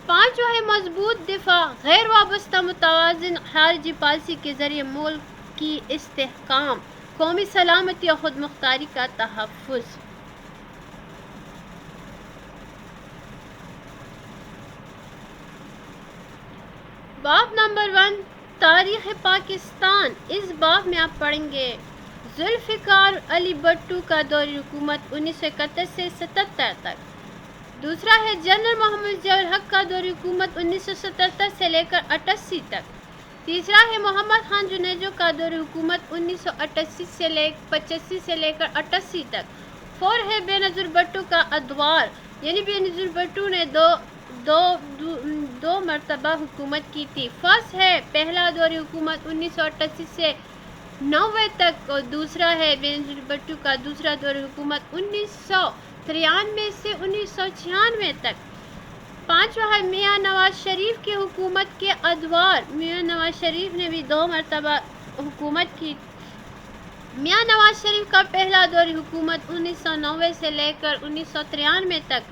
5 ہے مضبوط دفاع، غیر وابستہ متوازن خارجی پالیسی کے ذریعے ملک کی استحکام، قومی سلامتی اور خود مختاری کا تحفظ۔ باب نمبر 1، تاریخ پاکستان۔ اس باب میں آپ پڑھیں گے ذوالفقار علی بھٹو کا دور حکومت 1931 سے 77 تک۔ دوسرا ہے جنرل محمد ضیاء الحق کا دور حکومت 1977 سے لے کر 88 تک۔ تیسرا ہے محمد خان جنیجو کا دور حکومت 1985 سے لے کر 88 تک۔ 4 ہے بےنظیر بھٹو کا ادوار، یعنی بےنظیر بھٹو نے دو مرتبہ حکومت کی تھی۔ فرسٹ ہے پہلا دور حکومت 1988 سے 1999 تک، اور دوسرا ہے بینظیر بھٹو کا دوسرا دور حکومت 1993 سے 1996 تک۔ پانچواں ہے میاں نواز شریف کی حکومت کے ادوار۔ میاں نواز شریف نے بھی 2 مرتبہ حکومت کی۔ میاں نواز شریف کا پہلا دور حکومت 1990 سے لے کر 1993 تک،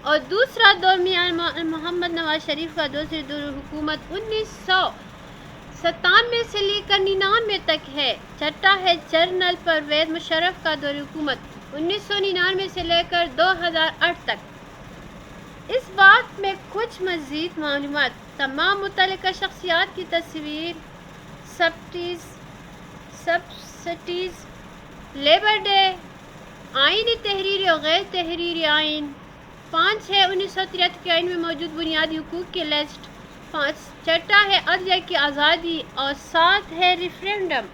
اور دوسرا دور میاں محمد نواز شریف کا دوسری دور حکومت 1997 سے لے کر 99 تک ہے۔ چھٹا ہے جنرل پرویز مشرف کا دور حکومت 1999 سے لے کر 2008 تک۔ اس بات میں کچھ مزید معلومات: تمام متعلقہ شخصیات کی تصویر، سبسٹیز، لیبر ڈے، آئینی تحریری اور غیر تحریری آئین۔ 5 ہے 1973 کے آئین میں موجود بنیادی حقوق کی لسٹ۔ 6 ہے عدلیہ کی آزادی، اور 7 ہے ریفرنڈم۔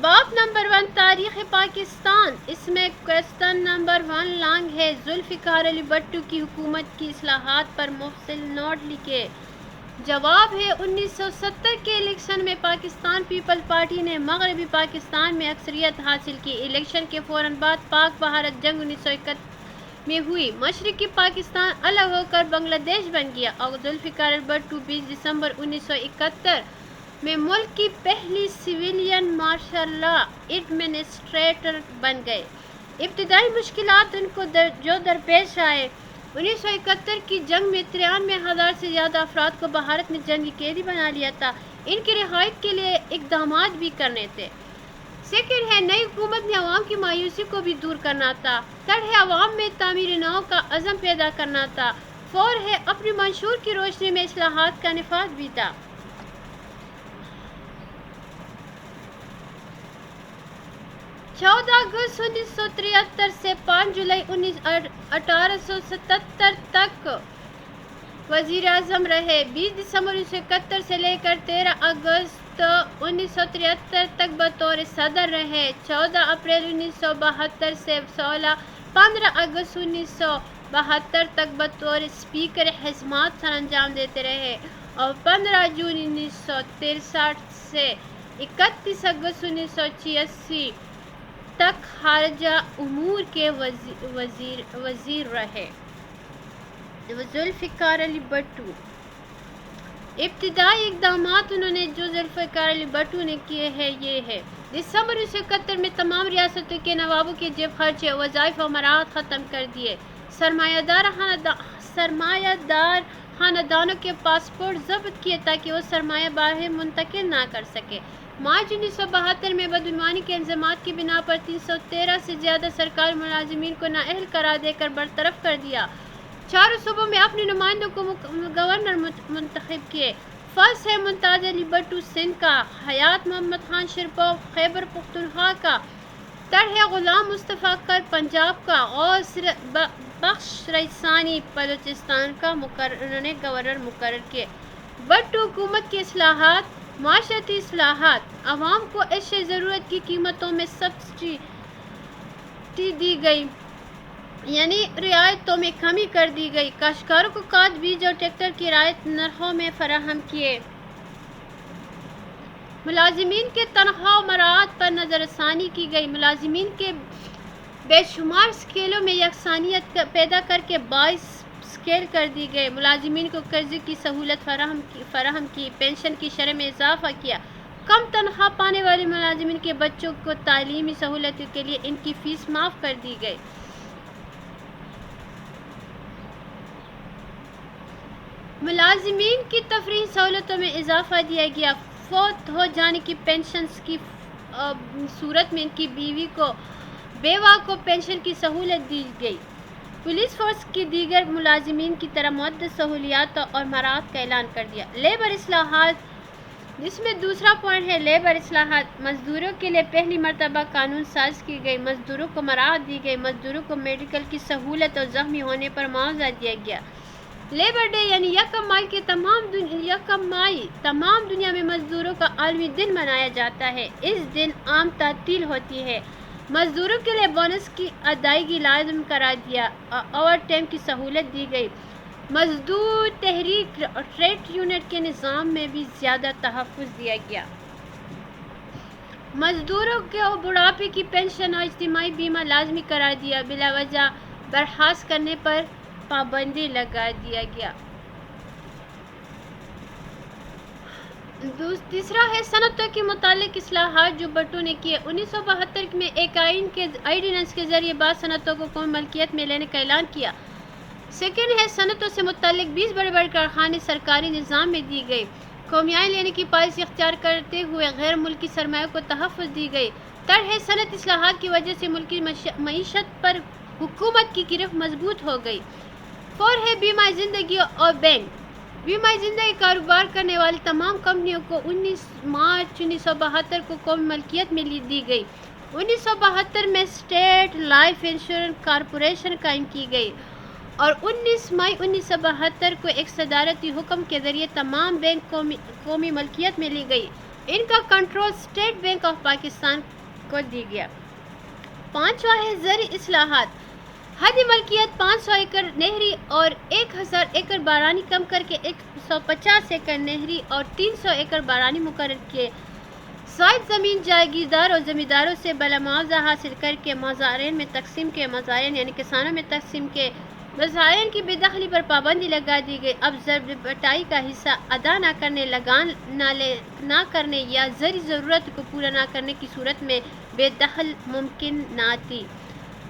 باب نمبر 1 تاریخ پاکستان۔ اس میں کوسچن نمبر 1 لانگ ہے۔ ذوالفقار علی بھٹو کی حکومت کی اصلاحات پر مفصل نوٹ لکھیں۔ جواب ہے 1970 کے الیکشن میں پاکستان پیپلز پارٹی نے مغربی پاکستان میں اکثریت حاصل کی۔ الیکشن کے فوراً بعد پاک بھارت جنگ 1971 میں ہوئی۔ مشرقی پاکستان الگ ہو کر بنگلہ دیش بن گیا، اور ذوالفقار علی بھٹو 20 دسمبر 1971 میں ملک کی پہلی سویلین مارشل لا ایڈمنسٹریٹر بن گئے۔ ابتدائی مشکلات ان کو جو درپیش آئے: 1971 کی جنگ میں 93,000 سے زیادہ افراد کو بھارت نے جنگی قیدی بنا لیا تھا۔ ان کی رہائی کے لیے اقدامات بھی کرنے تھے۔ سیکنڈ ہے نئی حکومت نے عوام کی مایوسی کو بھی دور کرنا تھا۔ تھرڈ ہے عوام میں تعمیر نو کا عزم پیدا کرنا تھا۔ 4 ہے اپنی منشور کی روشنی میں اصلاحات کا نفاذ بھی تھا۔ 14 اگست 1973 سے 5 جولائی 1877 تک وزیر اعظم رہے۔ 20 دسمبر 1971 سے لے کر 13 اگست 1973 تک بطور صدر رہے۔ 14 اپریل 1972 سے 15 اگست 1972 تک بطور اسپیکر حزمات سر انجام دیتے رہے، اور 15 جون 1963 سے 31 اگست 1986 تک خارجہ امور کے وزیر رہے۔ ذوالفقار علی بھٹو۔ ابتدائی اقدامات جو ذوالفقار علی بھٹو نے کیے ہیں یہ ہے: دسمبر 1971 میں تمام ریاستوں کے نوابوں کے جیب خرچے، وظائف و مراعات ختم کر دیے۔ سرمایہ دار خاندانوں کے پاسپورٹ ضبط کیے تاکہ وہ سرمایہ باہر منتقل نہ کر سکے۔ مارچ 1972 میں بدعنوانی کے الزامات کی بنا پر 313 سے زیادہ سرکاری ملازمین کو نااہل قرار دے کر برطرف کر دیا۔ 4 صوبوں میں اپنے نمائندوں کو گورنر منتخب کیے۔ فرسٹ ہے ممتاز علی بھٹو سندھ کا، حیات محمد خان شرپور خیبر پختونخوا کا، تھرڈ ہے غلام مصطفیٰ کر پنجاب کا، اور بخش رئیسانی بلوچستان کا گورنر مقرر کیے۔ بھٹو حکومت کی اصلاحات: معاشرتی اصلاحات: عوام کو اشیاء ضرورت کی قیمتوں میں سبسڈی دی گئی، یعنی رعایتوں میں کمی کر دی گئی۔ کاشتکاروں کو کھاد، بیج اور ٹریکٹر کی رعایتی نرخوں میں فراہم کیے۔ ملازمین کے تنخواہ و مراعات پر نظر ثانی کی گئی۔ ملازمین کے بے شمار اسکیلوں میں یکسانیت پیدا کر کے 22 اسکیل کر دی گئی۔ ملازمین کو قرضے کی سہولت فراہم کی۔ پنشن کی شرح میں اضافہ کیا۔ کم تنخواہ پانے والے ملازمین کے بچوں کو تعلیمی سہولتوں کے لیے ان کی فیس معاف کر دی گئی۔ ملازمین کی تفریحی سہولتوں میں اضافہ دیا گیا۔ فوت ہو جانے کی پنشن کی صورت میں ان کی بیوہ کو پنشن کی سہولت دی گئی۔ پولیس فورس کی دیگر ملازمین کی طرح متعدد سہولیات اور مراعات کا اعلان کر دیا۔ لیبر اصلاحات: جس میں دوسرا پوائنٹ ہے لیبر اصلاحات۔ مزدوروں کے لیے پہلی مرتبہ قانون ساز کی گئی۔ مزدوروں کو مراعات دی گئی۔ مزدوروں کو میڈیکل کی سہولت اور زخمی ہونے پر معاوضہ دیا گیا۔ لیبر ڈے یعنی یکم مئی تمام دنیا میں مزدوروں کا عالمی دن منایا جاتا ہے۔ اس دن عام تعطیل ہوتی ہے۔ مزدوروں کے لیے بونس کی ادائیگی لازم قرار دیا اور اوور ٹائم کی سہولت دی گئی۔ مزدور تحریک اور ٹریڈ یونٹ کے نظام میں بھی زیادہ تحفظ دیا گیا۔ مزدوروں کو بڑھاپے کی پنشن اور اجتماعی بیمہ لازمی قرار دیا، بلا وجہ برخاست کرنے پر پابندی لگا دیا گیا۔ تیسرا ہے صنعتوں کے متعلق اصلاحات جو بھٹو نے کیے۔ 1972 میں ایک آئیڈیننس کے ذریعے بعض صنعتوں کو قومی ملکیت میں لینے کا اعلان کیا۔ سیکنڈ ہے صنعتوں سے متعلق 20 بڑے بڑے کارخانے سرکاری نظام میں دی گئی۔ قومی آئین لینے کی پالیسی اختیار کرتے ہوئے غیر ملکی سرمایہ کو تحفظ دی گئی۔ تھرڈ ہے صنعت اصلاحات کی وجہ سے ملکی معیشت پر حکومت کی گرفت مضبوط ہو گئی۔ فور ہے بیمہ زندگی اور بینک۔ بیمہ زندگی کاروبار کرنے والی تمام کمپنیوں کو 19 مارچ 1972 کو قومی ملکیت میں دی گئی۔ 1972 میں اسٹیٹ لائف انشورنس کارپوریشن قائم کی گئی اور 19 مئی 1972 کو ایک صدارتی حکم کے ذریعے تمام بینک قومی ملکیت میں لی گئی۔ ان کا control state bank of Pakistan کو دی گیا۔ پانچواں ہے زرعی اصلاحات۔ حدی ملکیت 500 ایکڑ نہری اور 1000 ایکڑ بارانی کم کر کے 150 ایکڑ نہری اور 300 ایکڑ بارانی مقرر کیے۔ زائد زمین جاگیردار اور زمینداروں سے بلا معاوضہ حاصل کر کے مزارعین میں تقسیم کے مزارعین یعنی کسانوں میں تقسیم کے مزارعین کی بے دخلی پر پابندی لگا دی گئی۔ اب ضرب بٹائی کا حصہ ادا نہ کرنے، لگان نہ کرنے یا زرعی ضرورت کو پورا نہ کرنے کی صورت میں بے دخل ممکن نہ تھی۔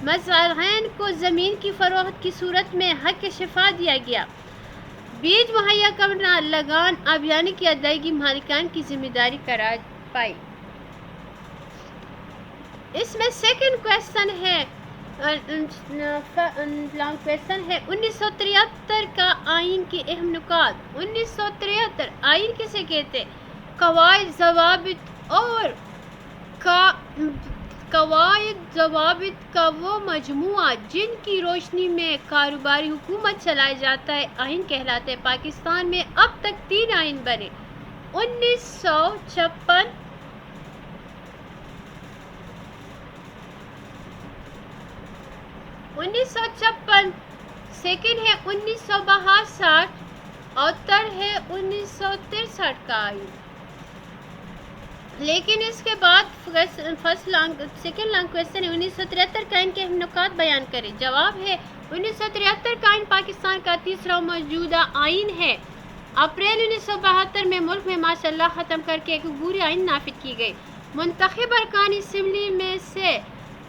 مزارعین کو زمین کی فروخت کی صورت میں حق شفا دیا گیا۔ بیج مہیا کرنا لگان ابھیان کی ادائیگی مالکان کی ذمہ داری قرار پائی۔ اس میں سیکنڈ کویسچن ہے 1973 کا آئین کی اہم نکات۔ 1973 آئین کسے کہتے؟ قواعد ضوابط کا وہ مجموعہ جن کی روشنی میں کاروباری حکومت چلایا جاتا ہے آئین کہلاتے ہیں۔ پاکستان میں اب تک 3 آئین بنے۔ 1956 سیکنڈ ہے 1962 اور تھرڈ ہے 1963 کا آئین۔ لیکن اس کے بعد سیکنڈ لانگ کویسچن ہے 1973 کا آئین کے اہم نکات بیان کریں۔ جواب ہے 1973 کا آئین پاکستان کا تیسرا موجودہ آئین ہے۔ اپریل 1972 میں ملک میں ماشاء اللہ ختم کر کے ایک عبوری آئین نافذ کی گئی۔ منتخب ارکان اسمبلی میں سے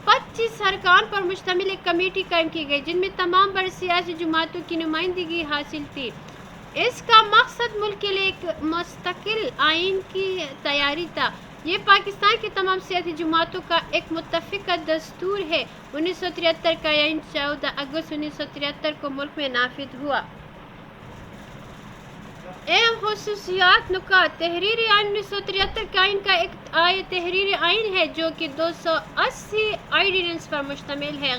25 ارکان پر مشتمل ایک کمیٹی قائم کی گئی جن میں تمام بڑی سیاسی جماعتوں کی نمائندگی حاصل تھی۔ اس کا مقصد ملک کے لیے ایک مستقل آئین کی تیاری تھا۔ یہ پاکستان کی تمام سیاسی جماعتوں کا ایک متفقہ دستور ہے۔ 1973 کا آئین 14 اگست 1973 کو ملک میں نافذ ہوا۔ اہم خصوصیات نکات۔ تحریری آئین 1973 کا آئین کا ایک تحریری آئین ہے جو کہ 280 آرڈیننس پر مشتمل ہے۔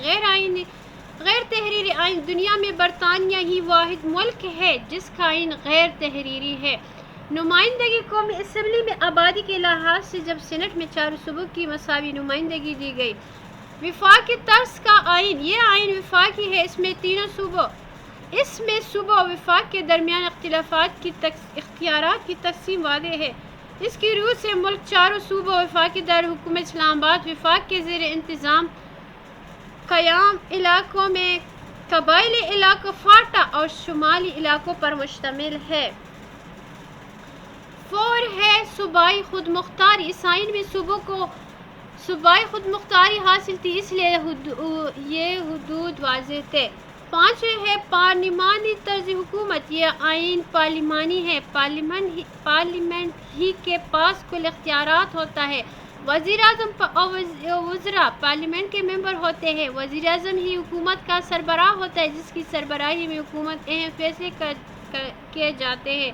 غیر تحریری آئین۔ دنیا میں برطانیہ ہی واحد ملک ہے جس کا آئین غیر تحریری ہے۔ نمائندگی قومی اسمبلی میں آبادی کے لحاظ سے جب سینٹ میں 4 صوبوں کی مساوی نمائندگی دی گئی۔ وفاقی طرز کا آئین۔ یہ آئین وفاقی ہے۔ اس میں صوبہ و وفاق کے درمیان اختیارات کی تقسیم واضح ہے۔ اس کی روح سے ملک 4 صوبوں وفاقی دارالحکومت اسلام آباد وفاق کے زیر انتظام قیام علاقوں میں قبائلی علاقوں فاٹا اور شمالی علاقوں پر مشتمل ہے۔ 4 ہے صوبائی خود مختاری۔ اس آئین میں صوبوں کو صوبائی خود مختاری حاصل تھی اس لیے یہ حدود واضح تھے۔ 5 ہے پارلیمانی طرز حکومت۔ یہ آئین پارلیمانی ہے۔ پارلیمنٹ ہی کے پاس کل اختیارات ہوتا ہے۔ وزیر اعظم اور وزراء پارلیمنٹ کے ممبر ہوتے ہیں۔ وزیر اعظم ہی حکومت کا سربراہ ہوتا ہے جس کی سربراہی میں حکومت اہم فیصلے کیے جاتے ہیں۔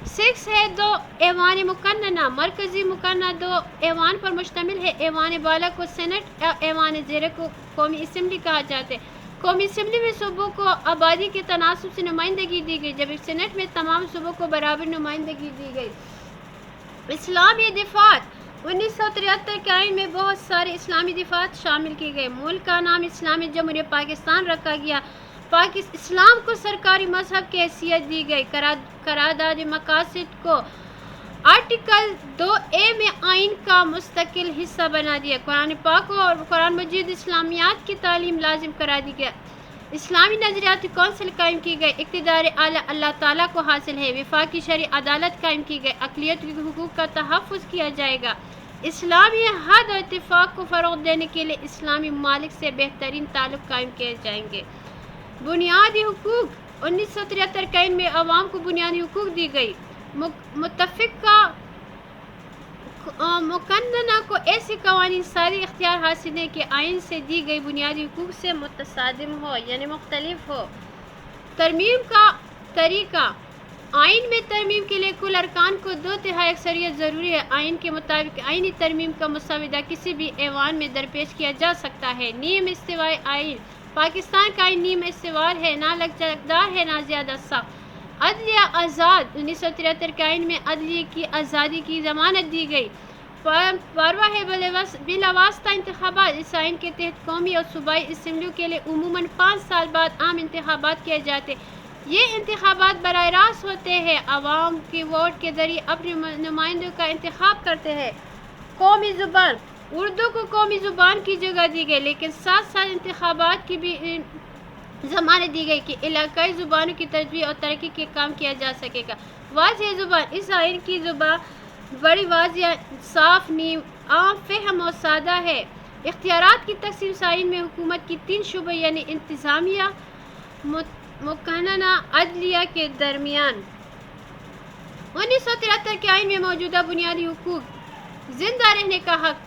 6 ہے 2 ایوان مقننہ۔ مرکزی مقننہ 2 ایوان پر مشتمل ہے۔ ایوان بالا کو سینٹ اور ایوان زیرہ کو قومی اسمبلی کہا جاتا ہے۔ قومی اسمبلی میں صوبوں کو آبادی کے تناسب سے نمائندگی دی گئی جبکہ سینٹ میں تمام صوبوں کو برابر نمائندگی دی گئی۔ اسلامی دفاعات۔ 1973 کے آئین میں بہت سارے اسلامی دفاعات شامل کی گئے۔ ملک کا نام اسلامی جمہوریہ پاکستان رکھا گیا۔ اسلام کو سرکاری مذہب کی حیثیت دی گئی. قرارداد مقاصد کو آرٹیکل 2A میں آئین کا مستقل حصہ بنا دیا. قرآن پاک اور قرآن مجید اسلامیات کی تعلیم لازم قرار دی گئی. اسلامی نظریاتی کونسل قائم کی گئی. اقتدار اعلیٰ اللہ تعالیٰ کو حاصل ہے. وفاقی شرعی عدالت قائم کی گئی. اقلیت کے حقوق کا تحفظ کیا جائے گا. اسلامی اتحاد اور اتفاق کو فروغ دینے کے لیے اسلامی ممالک سے بہترین تعلق قائم کیے جائیں گے. بنیادی حقوق 1973 کے آئین میں عوام کو بنیادی حقوق دی گئی. متفقہ مقننہ کو ایسے قوانین ساری اختیار حاصل ہے کہ آئین سے دی گئی بنیادی حقوق سے متصادم ہو یعنی مختلف ہو. ترمیم کا طریقہ. آئین میں ترمیم کے لیے کل ارکان کو 2/3 اکثریت ضروری ہے. آئین کے مطابق آئینی ترمیم کا مسودہ کسی بھی ایوان میں درپیش کیا جا سکتا ہے. نیم استوائی آئین. پاکستان کا آئین نیم استوار ہے، نہ لچکدار ہے نہ زیادہ سخت. عدلیہ آزاد. 1973 کے آئین میں عدلیہ کی آزادی کی ضمانت دی گئی. پرواہ ہے بلا واسطہ انتخابات. اس آئین کے تحت قومی اور صوبائی اسمبلیوں کے لیے عموماً 5 سال بعد عام انتخابات کیے جاتے. یہ انتخابات براہ راست ہوتے ہیں. عوام کے ووٹ کے ذریعے اپنے نمائندوں کا انتخاب کرتے ہیں. قومی زبان. اردو کو قومی زبان کی جگہ دی گئی، لیکن ساتھ ساتھ انتخابات کی بھی ضمانت دی گئی کہ علاقائی زبانوں کی تجویز اور ترقی کے کام کیا جا سکے گا. واضح زبان. اس آئین کی زبان بڑی واضح، صاف، نیم، عام فہم اور سادہ ہے. اختیارات کی تقسیم. اس آئین میں حکومت کی 3 شعبے یعنی انتظامیہ، مقننہ، عدلیہ کے درمیان. 1973 کے آئین میں موجودہ بنیادی حقوق: زندہ رہنے کا حق،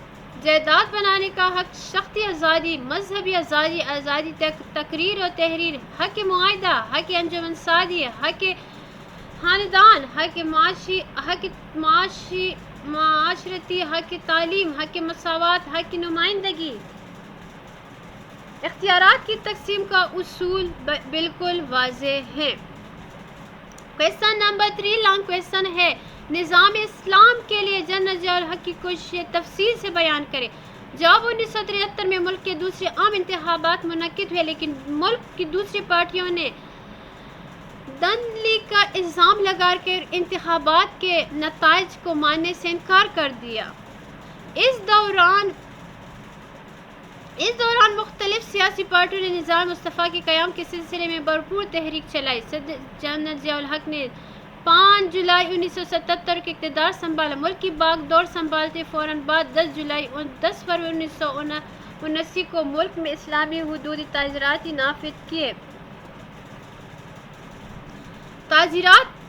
جائیداد بنانے کا حق، شخصی آزادی، مذہبی آزادی، آزادی تقریر و تحریر، حق معاہدہ، حق انجمن سازی، حق خاندان، حق معاشرتی، حق تعلیم، حق مساوات، حق نمائندگی. اختیارات کی تقسیم کا اصول بالکل واضح ہے. کویسچن نمبر 3 لانگ کویسچن ہے. نظام اسلام کے لیے جنرل ضیاء الحق کی کوششیں تفصیل سے بیان کریں. جواب. 1973 میں ملک کے دوسرے عام انتخابات منعقد ہوئے، لیکن ملک کی دوسری پارٹیوں نے دھاندلی کا الزام لگا کر انتخابات کے نتائج کو ماننے سے انکار کر دیا. اس دوران مختلف سیاسی پارٹیوں نے نظام مصطفیٰ کے قیام کے سلسلے میں بھرپور تحریک چلائی. صدر جنرل ضیاء الحق نے 5 جولائی 1977 کو اقتدار سنبھالا. ملک کی باغ دور سنبھالتے فوراً بعد 10 فروری 1979 کو ملک میں اسلامی حدودی تعزیرات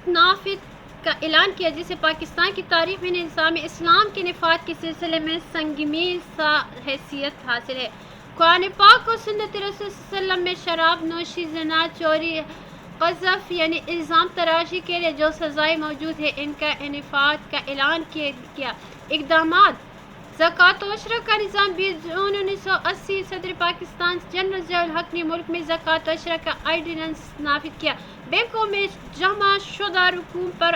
نافذ کا اعلان کیا، جسے پاکستان کی تاریخ میں نظام اسلام کے نفاذ کے سلسلے میں سنگمیل حیثیت حاصل ہے. قرآن پاک اور سنت رسول صلی اللہ علیہ وسلم میں شراب نوشی، زنا، چوری، قذف یعنی الزام تراشی کے لیے جو سزائیں موجود ہیں، ان کا نفاذ کا اعلان کیا. اقدامات: زکوٰۃ و عشرہ کا نظام. 20 جون 1980 صدر پاکستان جنرل ضیاء الحق نے ملک میں زکوٰۃ و عشرہ کا آرڈیننس نافذ کیا. بینکوں میں جمع شدہ رقوم پر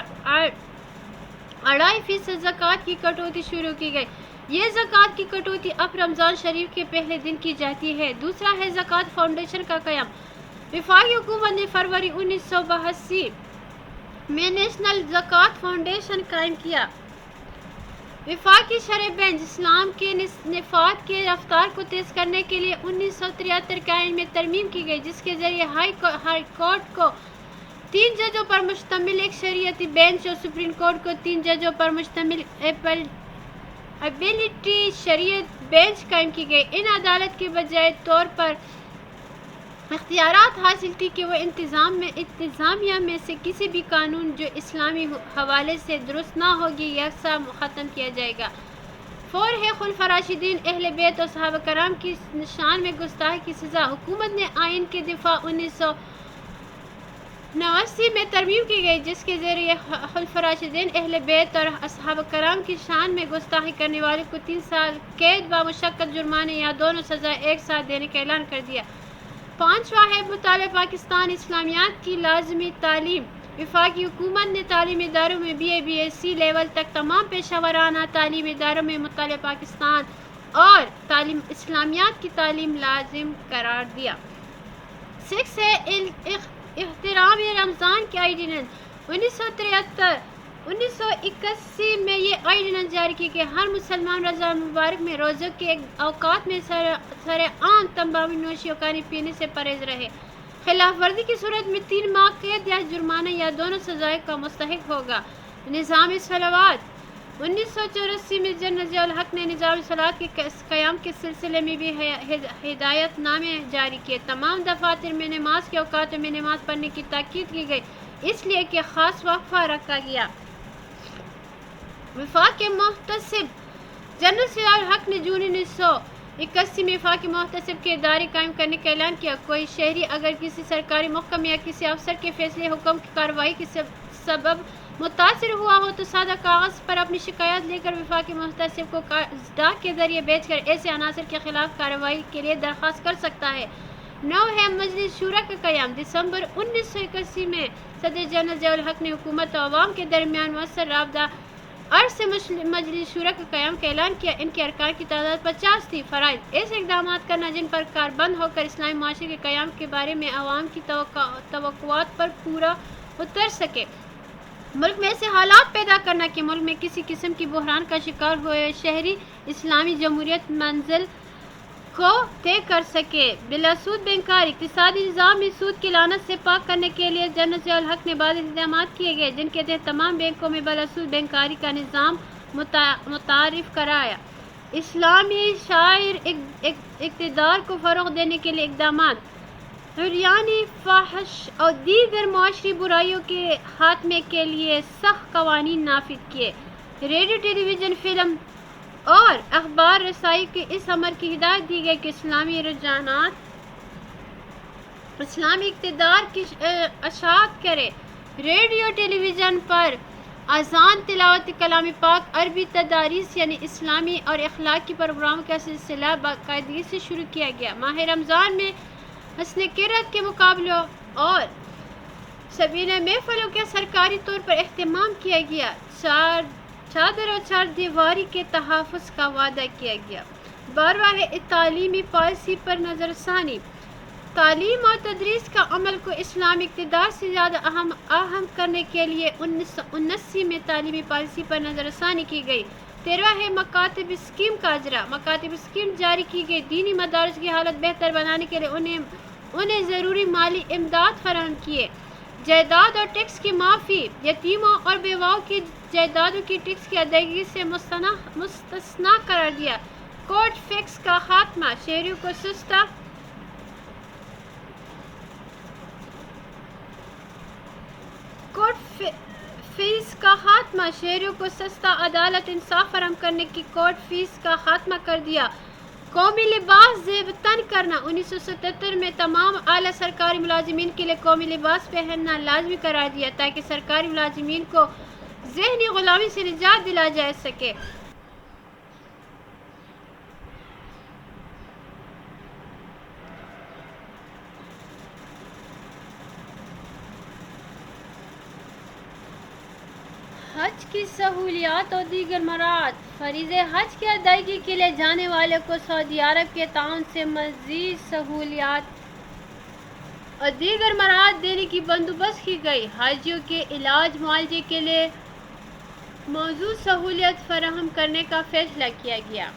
2.5% زکوٰۃ کی کٹوتی شروع کی گئی. یہ زکوٰۃ کی کٹوتی اب رمضان شریف کے پہلے دن کی جاتی ہے. دوسرا ہے زکوٰۃ فاؤنڈیشن کا قیام. وفاقی حکومت نے فروری 1982 میں نیشنل زکوٰۃ فاؤنڈیشن قائم کیا. وفاقی شرعی بینچ. اسلام کے نفاذ کے رفتار کو تیز کرنے کے لیے 1973 کے آئین میں ترمیم کی گئی، جس کے ذریعے ہائی کورٹ کو 3 ججوں پر مشتمل ایک شریعتی بینچ اور سپریم کورٹ کو 3 ججوں پر مشتمل اپیلیٹی شریعت بینچ قائم کی گئی. ان عدالت کے بجائے طور پر اختیارات حاصل تھی کہ وہ انتظامیہ میں سے کسی بھی قانون جو اسلامی حوالے سے درست نہ ہوگی یکساں ختم کیا جائے گا. 4 ہے خلفاء راشدین، اہل بیت اور صحابہ کرام کی شان میں گستاخی کی سزا. حکومت نے آئین کے دفاع 1989 میں ترمیم کی گئی، جس کے ذریعے خلفاء راشدین، اہل بیت اور اصحاب کرام کی شان میں گستاخی کرنے والوں کو 3 سال قید بمشقت جرمانے یا دونوں سزائیں ایک ساتھ دینے کا اعلان کر دیا. 5واں ہے مطالعہ پاکستان اسلامیات کی لازمی تعلیم. وفاقی حکومت نے تعلیمی اداروں میں BA BSc لیول تک تمام پیشہ ورانہ تعلیمی اداروں میں مطالعہ پاکستان اور تعلیم اسلامیات کی تعلیم لازم قرار دیا. 6 ہے احترام رمضان کی آرڈیننس 1981 میں یہ آرڈیننس جاری کی کہ ہر مسلمان رمضان مبارک میں روزوں کے اوقات میں سر عام تمباکو نوشی اور پانی پینے سے پرہیز رہے۔ خلاف ورزی کی صورت میں 3 ماہ قید یا جرمانہ یا دونوں سزائیں کا مستحق ہوگا۔ نظام صلوات 1984 میں جنرل ضیاء الحق نے نظام صلوات کے قیام کے سلسلے میں بھی ہدایت نامے جاری کیے۔ تمام دفاتر میں نماز کے اوقات میں نماز پڑھنے کی تاکید کی گئی، اس لیے کہ خاص وقفہ رکھا گیا۔ وفاق محتسب جنرل ضیاء الحق نے جون 1981 میں وفاق محتسب کے ادارے قائم کرنے کا اعلان کیا۔ کوئی شہری اگر کسی سرکاری محکمے یا کسی افسر کے فیصلے حکم کی کارروائی کے سبب متاثر ہوا ہو تو سادہ کاغذ پر اپنی شکایات لے کر وفاق محتسب کو ڈاک کے ذریعے بھیج کر ایسے عناصر کے خلاف کارروائی کے لیے درخواست کر سکتا ہے۔ 9 ہے مجلس شورا کا قیام دسمبر 1981 میں صدر جنرل ضیاء الحق نے حکومت و عوام کے درمیان مؤثر رابطہ عرض سے مجلس شورا کا قیام کا اعلان کیا۔ ان کے ارکان کی تعداد 50 تھی۔ فرائض ایسے اقدامات کرنا جن پر کاربند ہو کر اسلامی معاشرے کے قیام کے بارے میں عوام کی توقعات پر پورا اتر سکے۔ ملک میں ایسے حالات پیدا کرنا کہ ملک میں کسی قسم کی بحران کا شکار ہوئے شہری اسلامی جمہوریت منزل کو طے کر سکے۔ بلا سود بینکاری اقتصادی نظام میں سود کی لعنت سے پاک کرنے کے لیے جنرل ضیاء الحق نے بعض اقدامات کیے گئے جن کے تحت تمام بینکوں میں بلا سود بینکاری کا نظام متعارف کرایا۔ اسلامی شاعر اقتدار کو فروغ دینے کے لیے اقدامات عریانی فحش اور دیگر معاشی برائیوں کے خاتمے کے لیے سخت قوانین نافذ کیے۔ ریڈیو ٹیلی ویژن فلم اور اخبار رسائی کے اس امر کی ہدایت دی گئی کہ اسلامی رجحانات اسلامی اقتدار کی اشاعت کرے۔ ریڈیو ٹیلی ویژن پر اذان تلاوت کلام پاک عربی تداریس یعنی اسلامی اور اخلاقی پروگرام کا سلسلہ باقاعدگی سے شروع کیا گیا۔ ماہ رمضان میں حسن قرأت کے مقابلوں اور سبینہ محفلوں کا سرکاری طور پر اہتمام کیا گیا۔ چادر اور چار دیواری کے تحفظ کا وعدہ کیا گیا۔ 12واں ہے تعلیمی پالیسی پر نظر ثانی۔ تعلیم اور تدریس کا عمل کو اسلامی اقتدار سے زیادہ اہم کرنے کے لیے 1979 میں تعلیمی پالیسی پر نظر ثانی کی گئی۔ 13واں ہے مکاتب اسکیم کا اجرا۔ مکاتب اسکیم جاری کی گئی۔ دینی مدارس کی حالت بہتر بنانے کے لیے انہیں ضروری مالی امداد فراہم کیے۔ جائیداد اور ٹیکس کی معافی۔ یتیموں اور بیواؤں کی جائیدادوں کی ٹیکس کی ادائیگی سے مستثنی قرار دیا۔ کورٹ فیس کا خاتمہ۔ شہریوں کو سستا فیس کا خاتمہ۔ شہریوں کو سستا عدالت انصاف فراہم کرنے کی کورٹ فیس کا خاتمہ کر دیا۔ قومی لباس زیب تن کرنا۔ 1977 میں تمام اعلیٰ سرکاری ملازمین کے لیے قومی لباس پہننا لازمی قرار دیا تاکہ سرکاری ملازمین کو ذہنی غلامی سے نجات دلایا جا سکے۔ حج کی سہولیات اور دیگر مراحل۔ فریضہ حج کی ادائیگی کے لیے جانے والوں کو سعودی عرب کے تعاون سے مزید سہولیات اور دیگر مراحل دینے کی بندوبست کی گئی۔ حاجیوں کے علاج معالجے کے لیے موزوں سہولیات فراہم کرنے کا فیصلہ کیا گیا۔